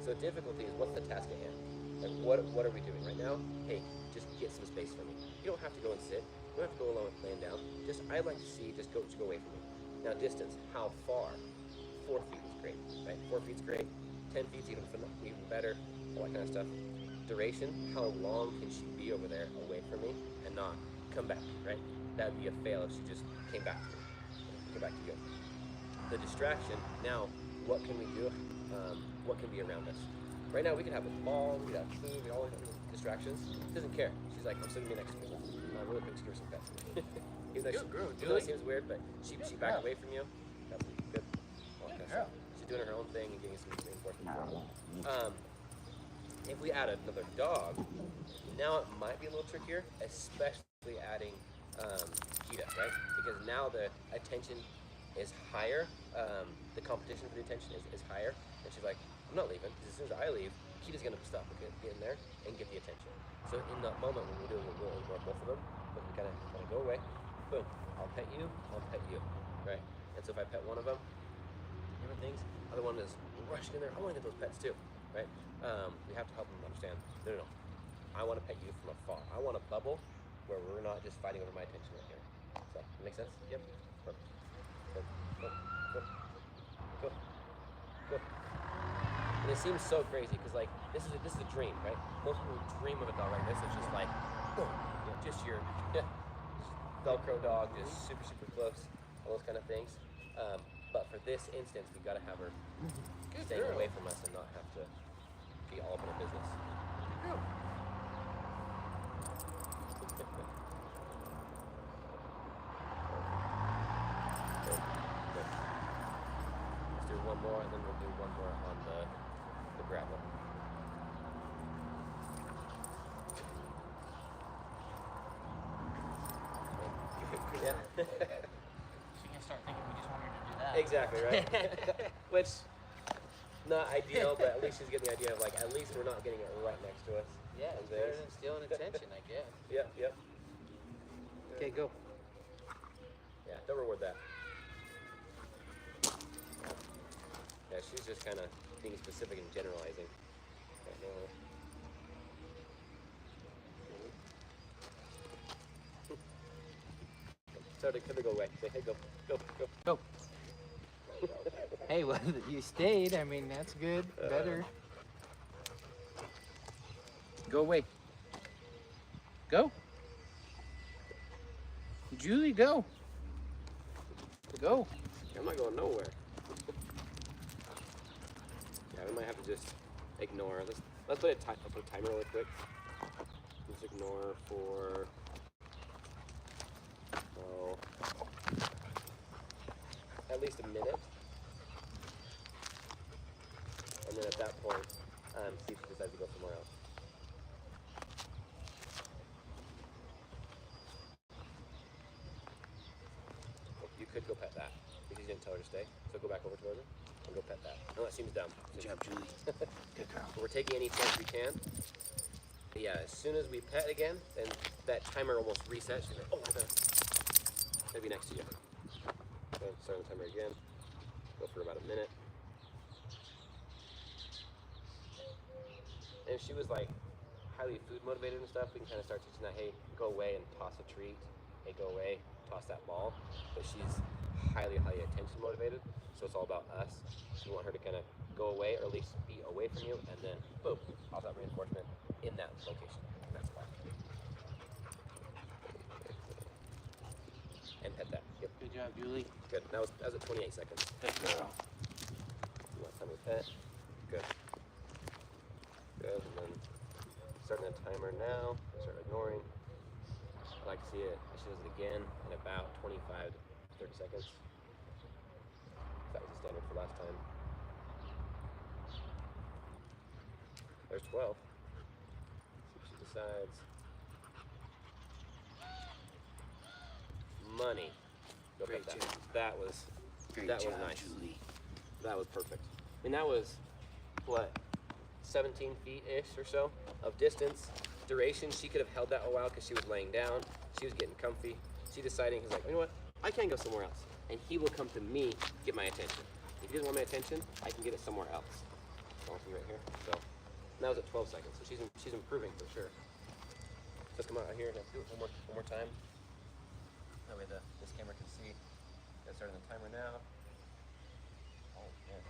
So difficulty is what's the task at hand? Like what are we doing right now? Hey, just get some space for me. You don't have to go and sit. You don't have to go alone laying down. I'd like to see just go away from me. Now distance, how far? 4 feet is great, right? 4 feet's great. 10 feet's even better. All that kind of stuff. Duration, how long can she be over there away from me and not come back, right? That would be a fail if she just came back to me. Come back to you. The distraction, now what can we do? What can be around us? Right now we could have a ball, we could have food, we all have distractions. She doesn't care. She's like, I'm sitting next to me. Really quick, give her some pets. Even though Good girl, even though it Julie. seems weird, but she backed away from you. That's good. All that kind of stuff. She's doing her own thing and getting some reinforcement. If we add another dog, now it might be a little trickier, especially adding Kita, right? Because now the attention is higher, the competition for the attention is higher, and she's like, I'm not leaving, because as soon as I leave, Kita's gonna stop and get in there and get the attention. So in that moment when we're doing it, we'll ignore both of them, but we kind of go away, boom, I'll pet you, right? And so if I pet one of them, different things, other one is rushing in there, I want to get those pets too, right? We have to help them understand, no, I want to pet you from afar. I want a bubble where we're not just fighting over my attention right here. So, make sense? Yep. Perfect. Go. And it seems so crazy because like this is a dream, right? Most people dream of a dog like this. It's just like, boom, just your Velcro dog, just super close, all those kind of things. But for this instance, we got to have her staying away from us and not have to be all up in her business. Good. Let's do one more, and then we'll do one more on the gravel. Yeah. She can start thinking we just want her to do that. Exactly, right? Which, not ideal, but at least she's getting the idea of like, at least we're not getting it right next to us. Yeah, it's better than stealing attention, I guess. Yep. Okay, go. Yeah, they'll reward that. Yeah, she's just kind of being specific and generalizing. Right now. So they could go away. Say, hey, go. Hey, well, you stayed. I mean, that's good. Better. Go away. Go. Julie, go. Go. I'm not going nowhere. Yeah, we might have to just ignore. Let's put a timer really quick. Let's ignore for at least a minute, and then at that point, see if she decides to go somewhere else. You could go pet that because you didn't tell her to stay. So go back over to her and go pet that. No, that seems dumb. Good job, Julie. Good girl. We're taking any chance we can. But yeah, as soon as we pet again, then that timer almost resets. She's like, oh, I gotta be next to you. Okay, start the timer again. Go for about a minute. And if she was like highly food motivated and stuff, we can kind of start teaching that, hey, go away and toss a treat. Hey, go away, toss that ball. But she's highly attention motivated, so it's all about us. So we want her to kind of go away, or at least be away from you, and then boom, toss that reinforcement in that location, in that spot. And pet that. Yep. Good job, Julie. Good. That was at 28 seconds. Good girl. Last time we pet. Good. Good. And then starting the timer now. Start ignoring. I like to see it. She does it again in about 25 to 30 seconds. That was the standard for last time. There's 12. See what she decides. Money. Go Great pet job. that was Great that job, was nice. Julie. That was perfect. And that was what, 17 feet-ish or so of distance. Duration, she could have held that a while because she was laying down. She was getting comfy. She deciding, he's like, you know what? I can go somewhere else. And he will come to me, get my attention. If he doesn't want my attention, I can get it somewhere else. Bouncing right here. So and that was at 12 seconds. So she's improving for sure. Let's come out here and do it one more time. That way this camera can see. Got starting the timer now. Oh man.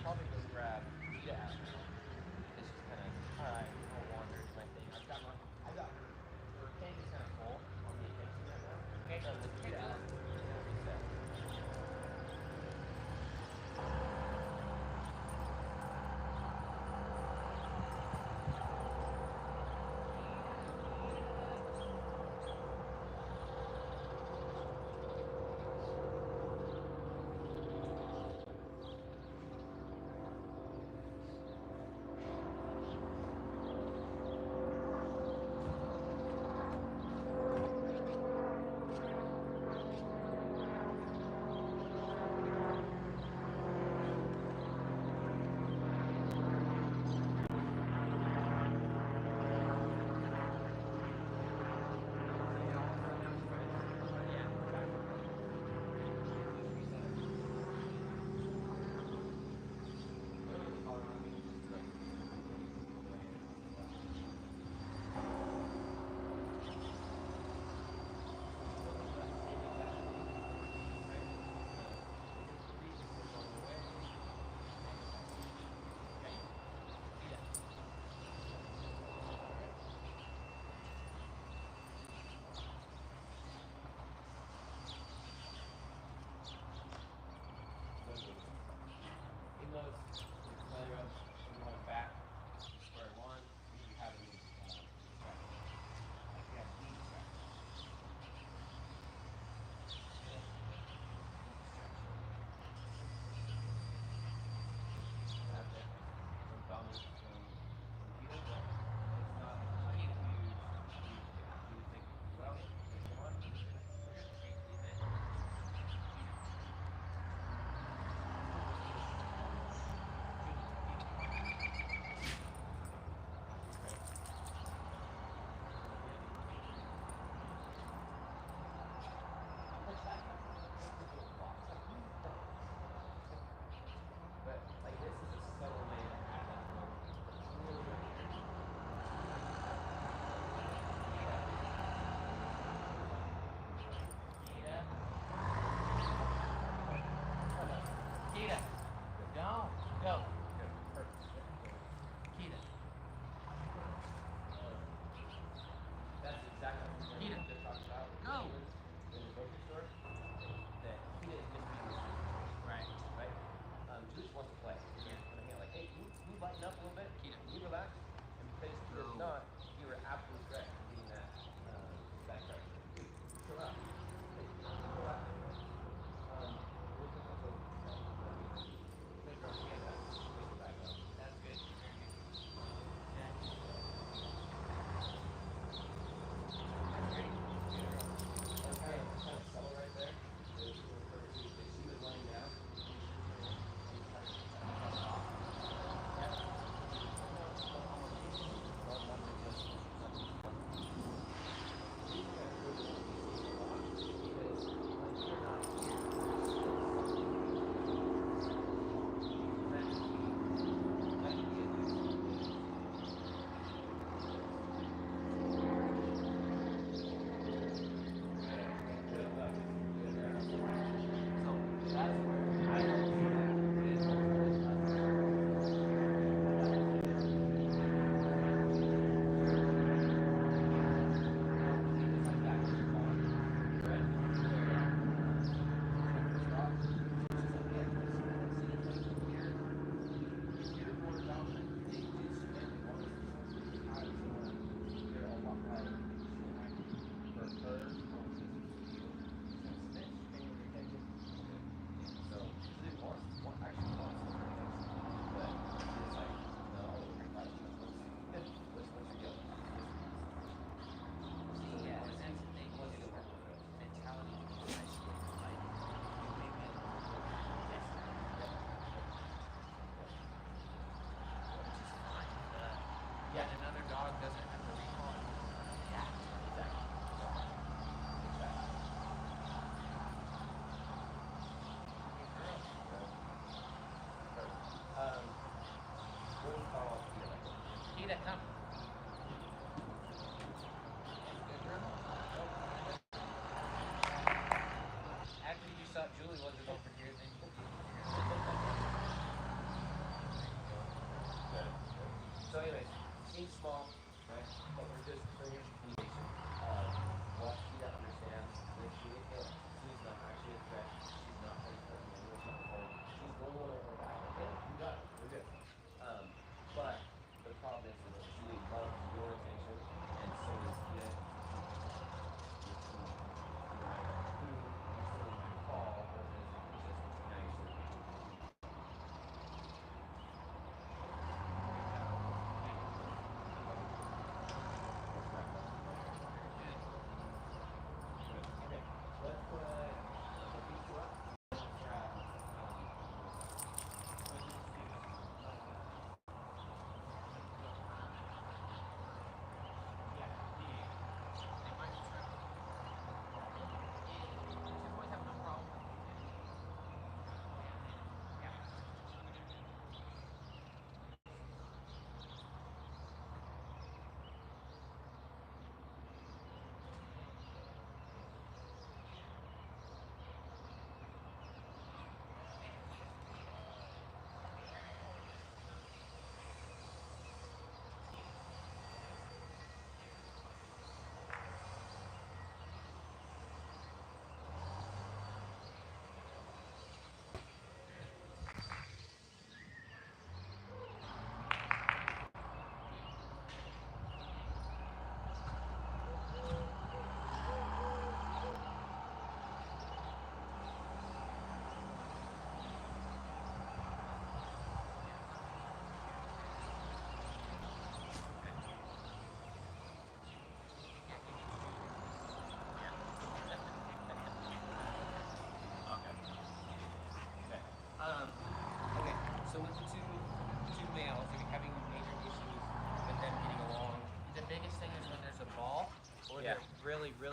probably go grab Vita out now. Because she's kind of, alright, I'll wander to my thing. Her tank is kind of full on the attention right now. Okay, so let's Vita out. Reset.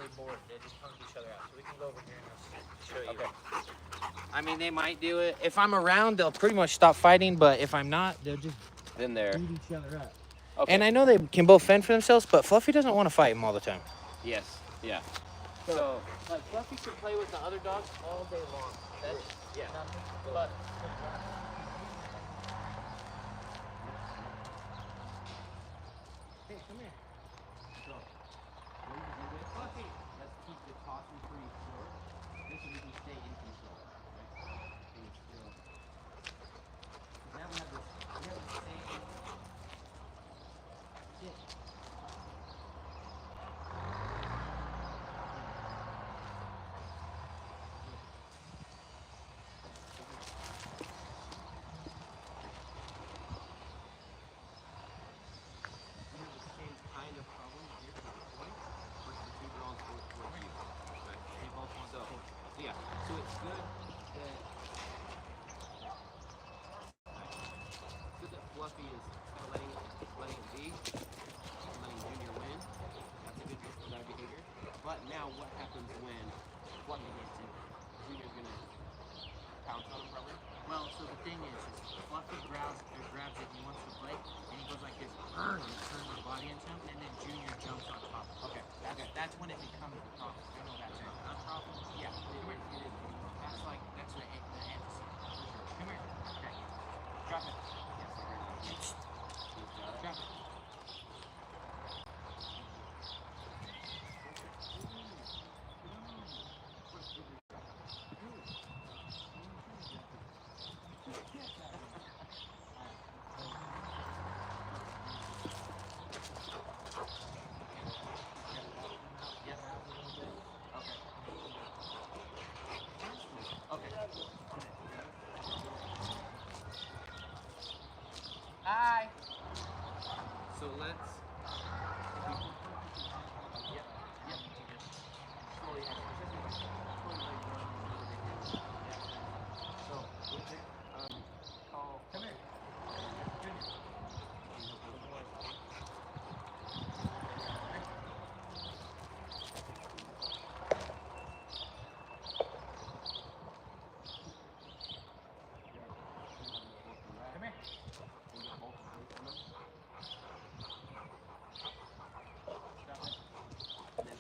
really bored. They just punk each other out. So we can go over here and I'll show you. Okay. I mean, they might do it. If I'm around, they'll pretty much stop fighting. But if I'm not, they'll just Then there. beat each other up. Okay. And I know they can both fend for themselves, but Fluffy doesn't want to fight him all the time. Yes. Yeah. So like Fluffy can play with the other dogs all day long. That's nothing. But hey, come here. So what you do with Fluffy? Let's keep the tossing pretty short. This way we can stay in control. Right? Stay still. Now we have the same. Sit. Yeah, so it's good that Fluffy is kind of letting it be, letting Junior win. That's a good use of that behavior. But now what happens when Fluffy gets in? Junior's gonna pounce on him probably. Well, so the thing is Fluffy grabs it, he wants to play, and he goes like this, and turns his body into him, and then Junior jumps on top. Okay, that's when it becomes a problem. I know that's right. Not a problem? Yeah, it is. That's like, that's the antecedent. Come here. Okay. Drop it. Yes, drop it. Hi. So let's. Call. Come here.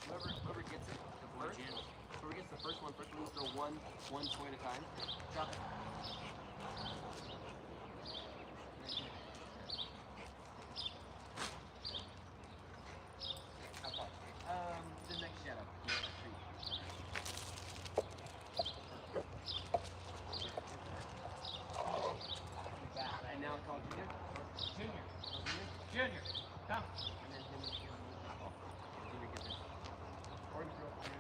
Whoever gets it, whoever gets the first one, we throw one toy at a time. Drop it. How far? The next shadow. And now call Junior. Junior, come. And then Junior gets it. Or you throw it out there.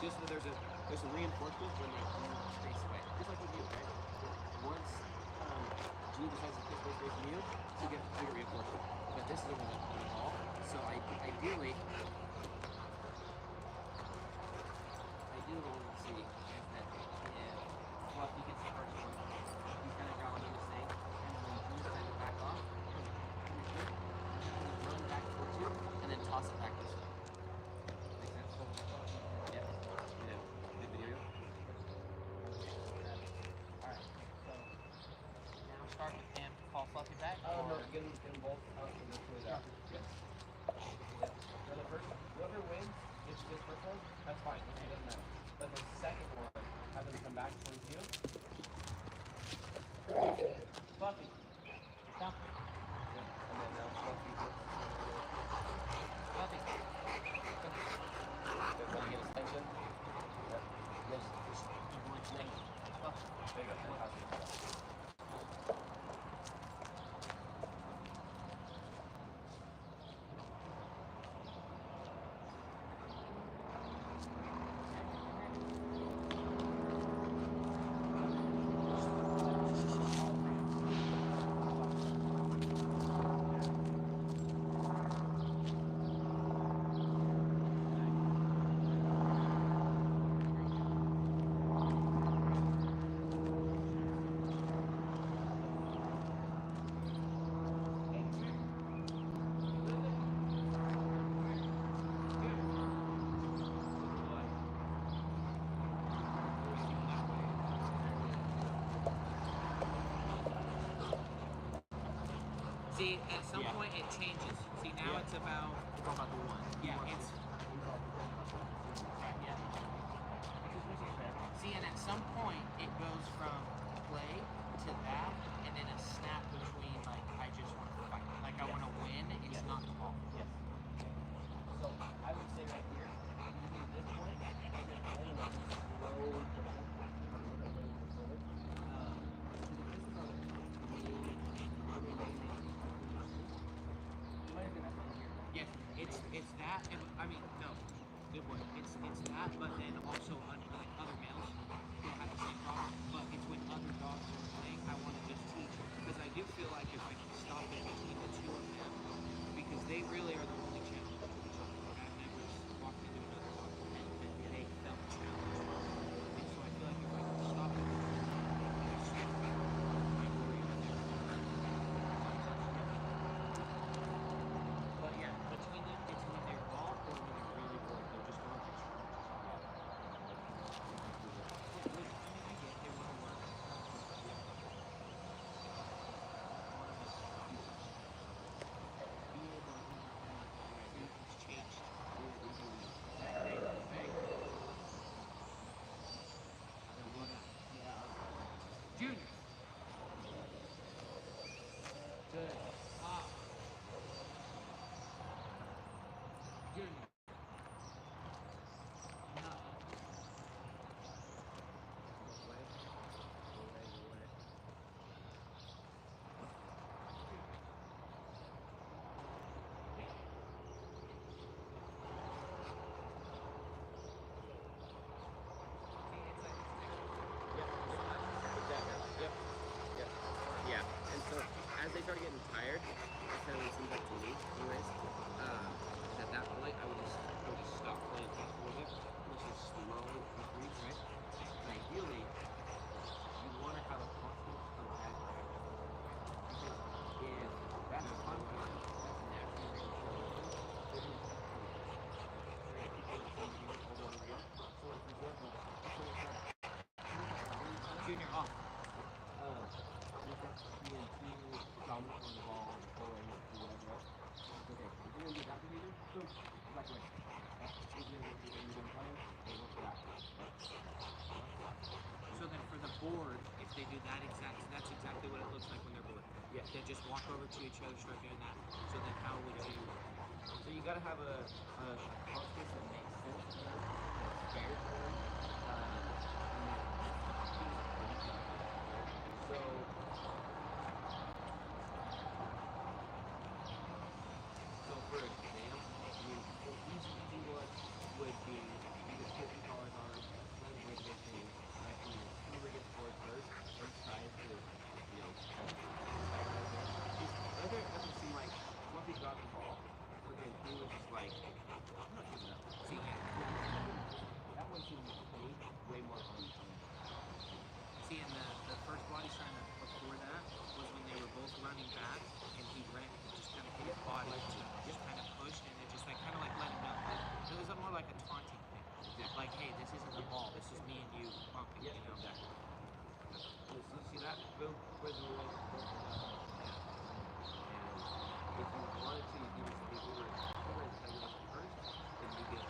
Just so there's a reinforcement when they face away. Just like with you, right? Once Gene decides to face from you, you get bigger reinforcement. But this is a ball. So ideally what we'll see is that if Fluffy gets the first one, he's kind of growling in this thing, and when Gene decides to back off, run back towards you, and then toss it back this way. Make sense? Yeah. Good video. Alright, so now start with him. Call Fluffy back. Oh, no, get them both out and go through that. Yes. Whoever wins, gets this first one, that's fine. It doesn't matter. But the second one, have them come back towards you. Fluffy, come. Yeah. And then now Fluffy. Fluffy. at some Yeah. point it changes. See, now Yeah. it's about It's all about the one. yeah, it's yeah. See, and at some point it goes from play to that, and then a snap between like I just want to fight, like I want to win. It's not the ball. Yes. So I would say right here, you do this point, and then play and just slowly push it. Yes, it's that, and I mean no, good boy. It's that, but then also like other males will have the same problem. But it's when other dogs are playing, I want to just teach because I do feel like if I can stop it between the two of them, because they really are the only challenge to each other. Like I've never walked into another dog pen that they felt challenged, and so I feel like if I can stop it, I switch back. I worry when they're but yeah, between them, it's when they're off or when they're really bored. They're just going extra. Which, I mean, I get they want to work. It's changed. Junior. Good. Ah. Junior. No. Yeah. And so as they start getting tired, that's kind of what it seems like to me, anyways. Is at that point I would just stop playing off a little bit. Let's just slow increase, right? And ideally, you want to have a constant of that pressure. Because if that's a constant, that's naturally going to show them. They're going to keep playing. They're going to keep playing the same unit over and over again. So for example, let's say it's not Junior off. you've got being too dominant on the ball, or pulling, or whatever else. Okay, if you're going to do that behavior, boom, back away. If you're going to be done playing, they go for that. So then for the board, if they do that that's exactly what it looks like when they're bored. Yeah. They just walk over to each other, start doing that. So then how would you? So you got to have a consequence that makes sense to them, that's fair to them, and that so for example, I mean, an easy one would be you just put your collars on, let them break their chains, right? And then whoever gets bored first and tries to, antagonize them. It doesn't seem like Fluffy got the ball, but then he was just like, I'm not giving up. See, yeah. That one seemed way more on. See, in the first body sign before that was when they were both running back, and he ran, just kind of hit his body to just kind of push, and it just like kind of like let him know. Like, it was more like a taunting thing. Like, hey, this isn't the ball. This is me and you bumping. Yes, You know. exactly. So you see that? Boom. Where's the way? And if you wanted to, you can even say, we were antagonizing first, then you get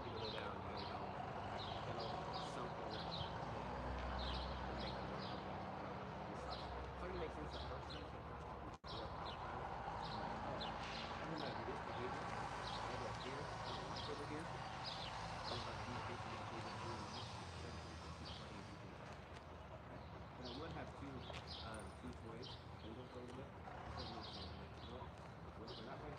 people go down, you gotta go something that will make them want to go back. It's starting to make sense at first time, so first time. I'm gonna do this behavior over here, over here. So like these people get behavior here and this, so you can keep playing and keep playing. But I would have two toys, a little for a little bit. So you know what? We'll go that way.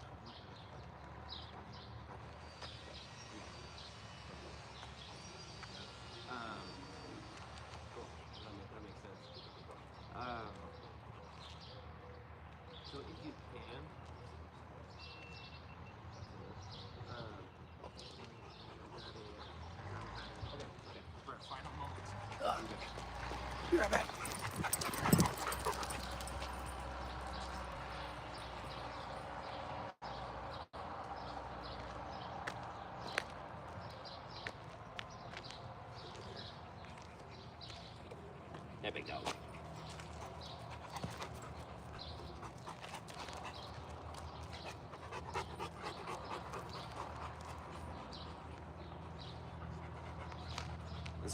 Cool. That makes sense. So if you can, okay. For a final moment. Be right back. Yeah, big dog.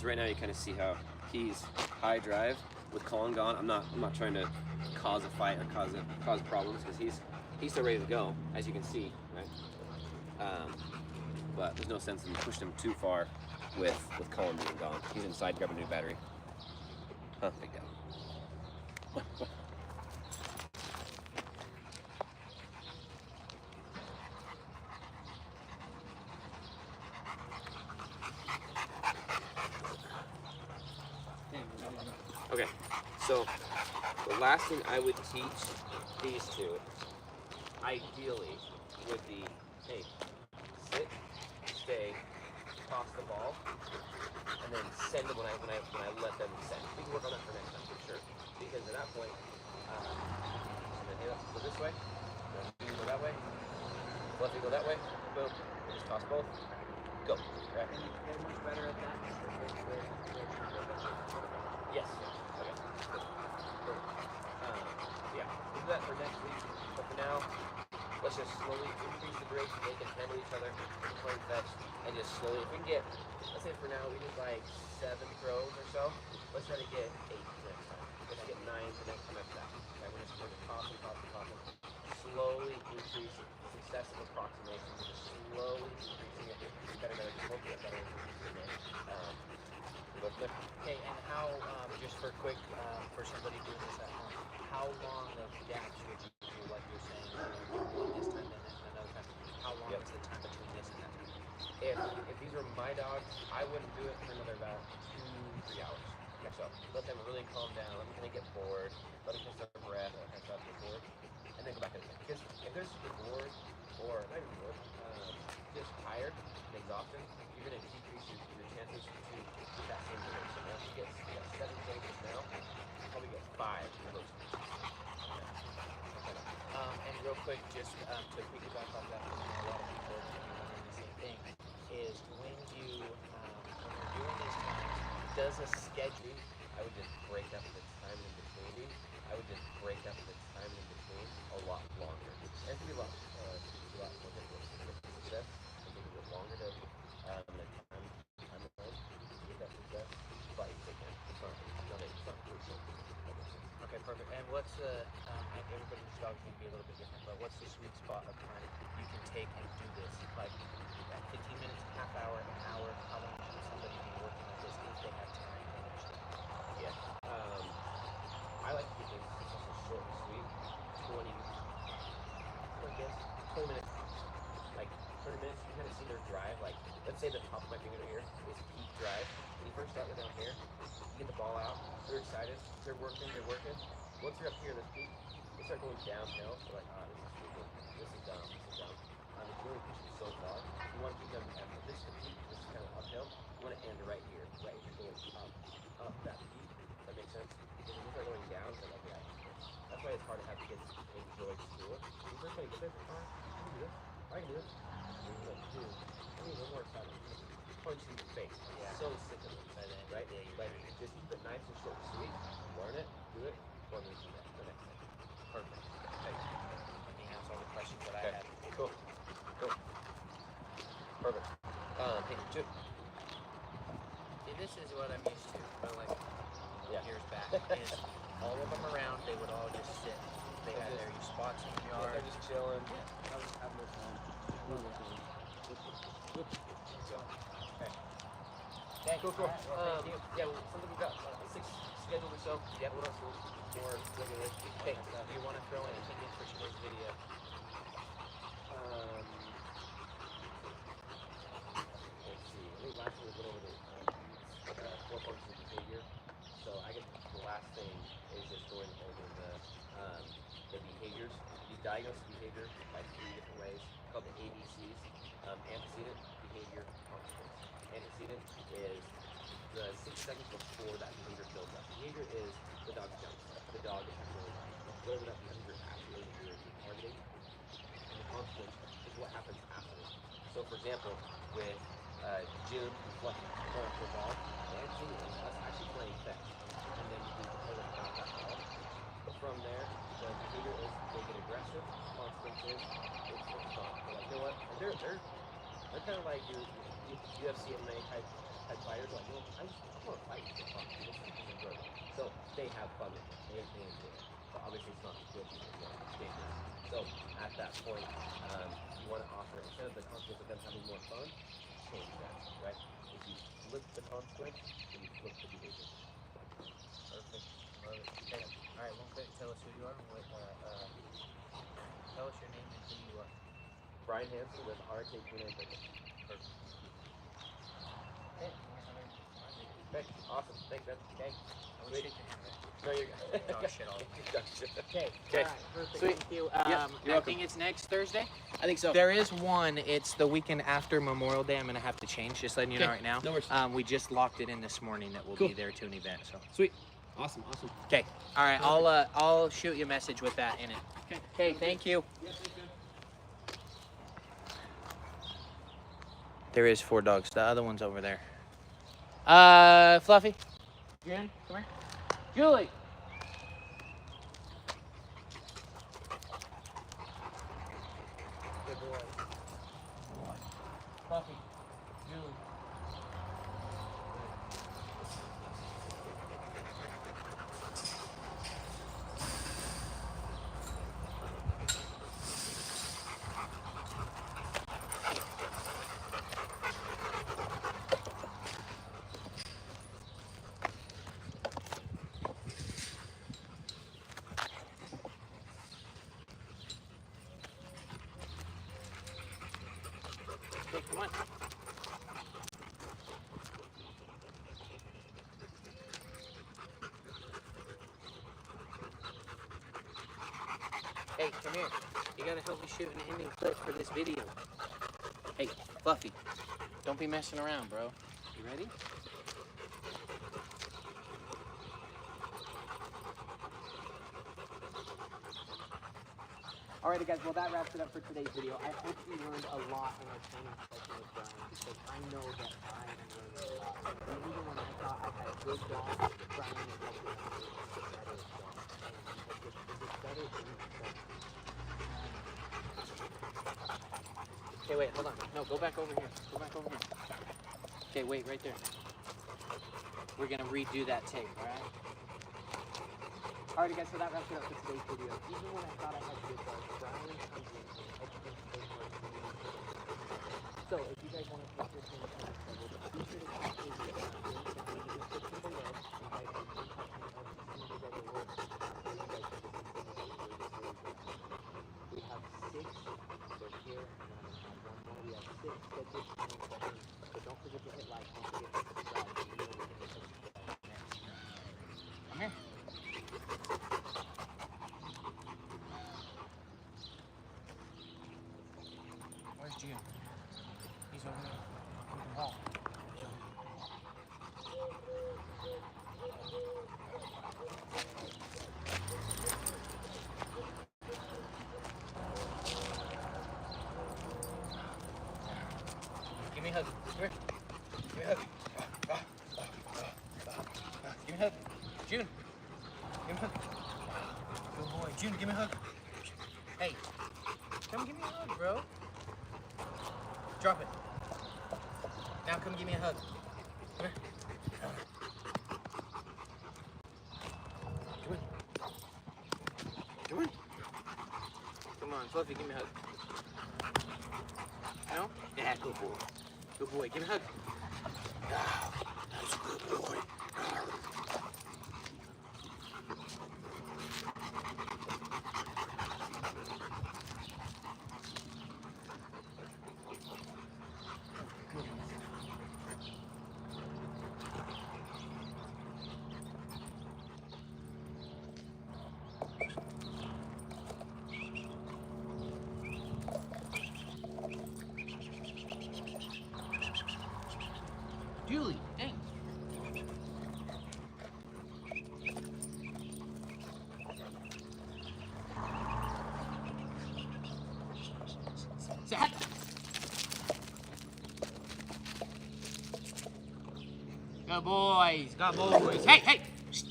So right now you kind of see how he's high drive with Collin gone. I'm not trying to cause a fight or cause problems because he's still ready to go, as you can see, right? But there's no sense in pushing him too far with Collin being gone. He's inside grabbing a new battery. Huh, big down. Okay, so the last thing I would teach these two, ideally, would be, hey, sit, stay, toss the ball, and then send it when I let them send. We can work on that for next time for sure. Because at that point, and then hey, go this way, then you go that way, lefty go that way, boom, and just toss both, go. Right? And you get much better at that. Yes. Okay. Cool. Yeah, we'll do that for next week. But for now, let's just slowly increase the breaks. They can handle each other, play fetch, and just slowly. If we can get, let's say for now we did like 7 throws or so. Let's try to get 8 next time. Let's get 9 the next time after that. Okay, we're just going to toss and toss and toss and slowly increase successive approximations. Just slowly increasing it. Better, just hope you get better. Okay, and how, just for quick, for somebody doing this at home, how long of gaps would you do, like you're saying, this time and then another time? How long is the time between this and that time? If these were my dogs, I wouldn't do it for another about 2-3 hours. So let them really calm down, let them kind of get bored, let them catch their breath, catch up, get bored, and then go back in again. Because if they're super bored, or not even bored, just tired and exhausted, you're going to decrease your chances to get that same result. So now if you get 7 changes now, you probably get 5 of those. And real quick, just to piggyback off that, because I know a lot of people are going to be wondering the same thing, is when you're doing these times, does a schedule, I would just break up the time in between. I would just break up the time in between a lot longer. And it can be a lot more difficult to get success. It can be a bit longer to time line to get that success. But you take it. It's not crucial. okay, perfect. And what's the, everybody's dogs can be a little bit different, but what's the sweet spot of time you can take and do this? Like 15 minutes, half hour, an hour, how long should somebody be working at this if they have time? Yeah. I like to keep this short and sweet. 20 minutes. Like 30 minutes, you kind of see their drive. Like, let's say the top of my finger here is peak drive. When you first start with down here, you get the ball out, they're excited, they're working. Once you're up here, this peak, they start going downhill. They're like, this is dumb. It's really pushing so far. You want to keep them at this is the peak, this is kind of uphill. You want to end right here, right? You're going up that peak. Does that make sense? Because when you start going down, they're like, yeah. That's why it's hard to have kids enjoy school. When you first try to get there, I can do this. I can do this. And you're like, dude, I need one more excitement. Punch in the face. Yeah. So sick of it. Right? Yeah, like, just keep it nice and short and sweet. Learn it, do it, or move to the next thing. Perfect. Okay. Let me answer all the questions that I had. Cool. Perfect. Hey, Chip. See, this is what I'm used to, but like years back, is all of them around, they would all just sit. They had their spots in the yard. They're just chilling. Yeah. I was having their fun. Okay. Cool. All right, well, thank you. Yeah, something we got 6 scheduled or so. Yeah, what else? More regulation. Hey, do you want to throw anything in for today's video? Let's see. I think last week we went over the 4 functions of behavior. So I guess the last thing is just going over the behaviors. You diagnose behavior by 3 different ways, called the ABCs. Antecedent, behavior, consequence. Antecedent is the 6 seconds before that behavior builds up. Behavior is the dog jumps. The dog is actually whatever that behavior actually is you're targeting. And the consequence is what happens afterwards. So for example, with June reflecting going for a ball, the antecedent is us actually playing fetch. And then you can tell them about that ball. But from there, the behavior is they get aggressive. Consequence is it's gone. They're like, you know what? And they're kind of like your UFC MMA type pet fighters are like, you know, I want to fight for fun. This is enjoyable. So they have fun with it. They enjoy it. But obviously it's not good for them. It's dangerous. So at that point, you want to offer, instead of the consequence of them having more fun, change that, right? If you flip the consequence, then you flip the behavior. Perfect. Love it. Okay. All right, one quick. Tell us who you are. Tell us your name and who you are. Brian Hansen with ARETE Canine Fitness. Perfect. Okay. Okay, awesome. Thanks, man. Okay. I would Sweet. shake your hand, right? No, you're good. Oh, shit, all Okay. Okay. All right. Perfect. Sweet. Thank you. you're I welcome. think it's next Thursday. I think so. There is one. It's the weekend after Memorial Day. I'm gonna have to change. Just letting you know Okay, right now. no worries. We just locked it in this morning that we'll Cool. be there to an event. So. Sweet. Awesome. Awesome. Okay. All right. I'll shoot you a message with that in it. Okay. Okay. Thank you. Yeah, thanks, man. There is 4 dogs. The other one's over there. Fluffy. Jen, come here. Julie. Good boy. Fluffy. Julie. Okay, come on. Hey, come here. You gotta help me shoot an ending clip for this video. Hey, Fluffy, don't be messing around, bro. You ready? Alrighty guys, well that wraps it up for today's video. I hope you learned a lot in our training session with Brian, because I know that I am learning a lot. And even when I thought I had a good dog, Brian is helping me make a better dog. And it's better for each dog. Okay, wait, hold on. No, go back over here. Go back over here. Okay, wait, right there. We're gonna redo that tape, alright? Alrighty guys, so that wraps it up for today's video. Even when I thought I had a good dog, Brian comes in and helps me make my community. So if you guys want to take your training session covered, be sure to check his link in the description below. And guys, you can touch me on some of his other work after you guys have listened to this video. We have 6, they're here, and then I'm gonna have one more. We have 6 scheduled training sessions. So don't forget to hit like, don't forget to subscribe, and you know we're gonna touch you guys next. Come here. Where's June? He's over there. In the hall. Give me a hug. Come here. Give me a hug. Give me a hug. June. Give me a hug. Good boy. June, give me a hug. Hey. Come give me a hug, bro. Drop it. Now come give me a hug. Come here. Come on. Come on. Come on, Fluffy, give me a hug. No? Yeah, good boy. Good boy. Give me a hug. That's a good boy. Julie, dang. Zach. Good boys, good boys. Hey, hey. Shh.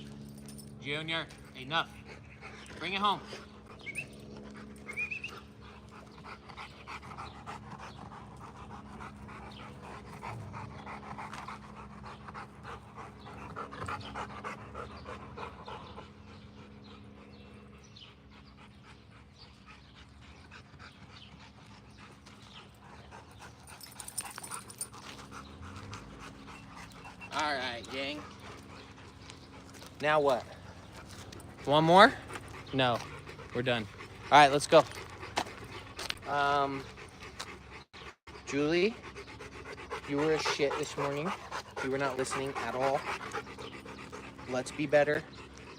Junior, enough. Bring it home. All right, gang. Now what? One more? No, we're done. All right, let's go. Julie, you were a shit this morning. You were not listening at all. Let's be better.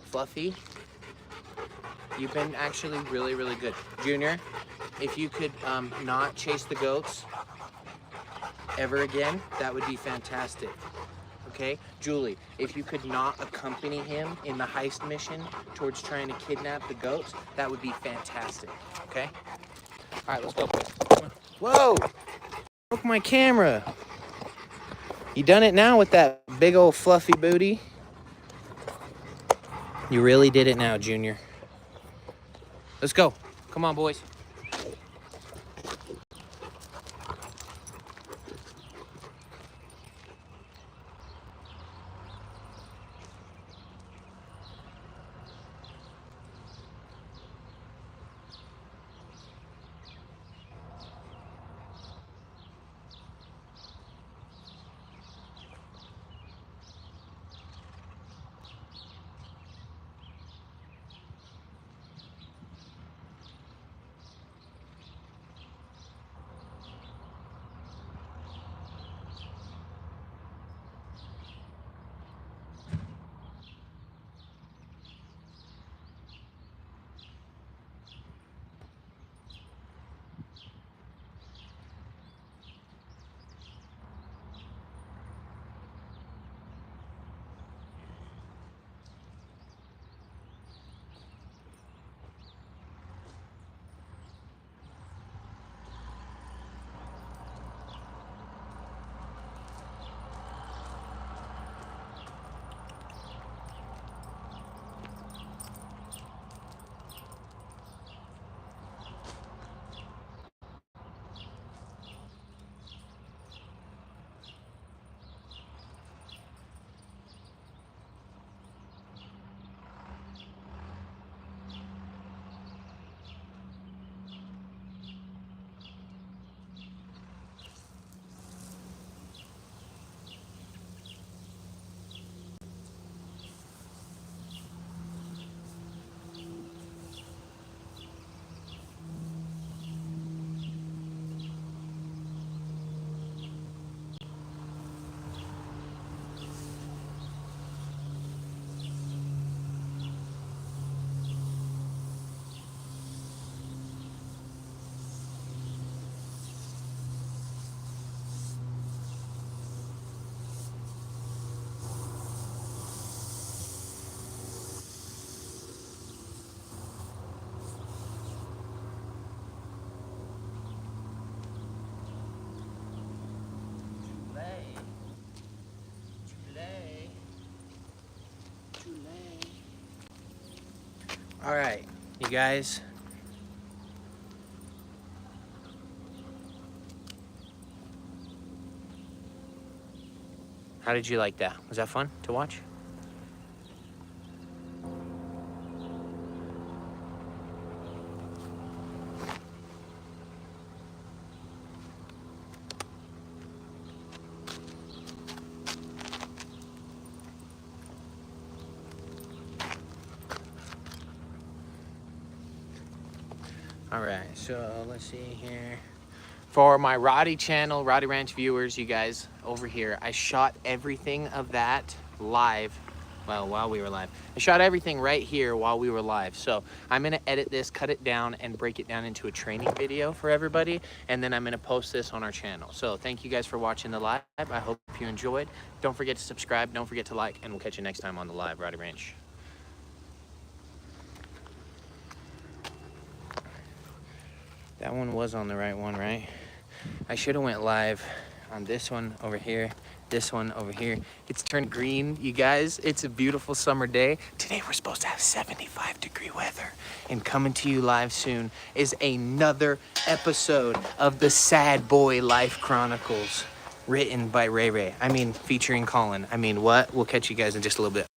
Fluffy, you've been actually really, really good. Junior, if you could not chase the goats ever again, that would be fantastic. Okay? Julie, if you could not accompany him in the heist mission towards trying to kidnap the goats, that would be fantastic. Okay? All right, let's go. Whoa! Broke my camera. You done it now with that big old fluffy booty? You really did it now, Junior. Let's go. Come on, boys. All right, you guys. How did you like that? Was that fun to watch? All right, so let's see here. For my Roddy channel, Roddy Ranch viewers, you guys over here, I shot everything of that live, well, while we were live. I shot everything right here while we were live. So I'm gonna edit this, cut it down, and break it down into a training video for everybody. And then I'm gonna post this on our channel. So thank you guys for watching the live. I hope you enjoyed. Don't forget to subscribe, don't forget to like, and we'll catch you next time on the live Roddy Ranch. That one was on the right one, right? I should have went live on this one over here, this one over here. It's turned green, you guys. It's a beautiful summer day. Today we're supposed to have 75-degree weather. And coming to you live soon is another episode of the Sad Boy Life Chronicles, written by Ray Ray. I mean, featuring Collin. I mean, what? We'll catch you guys in just a little bit.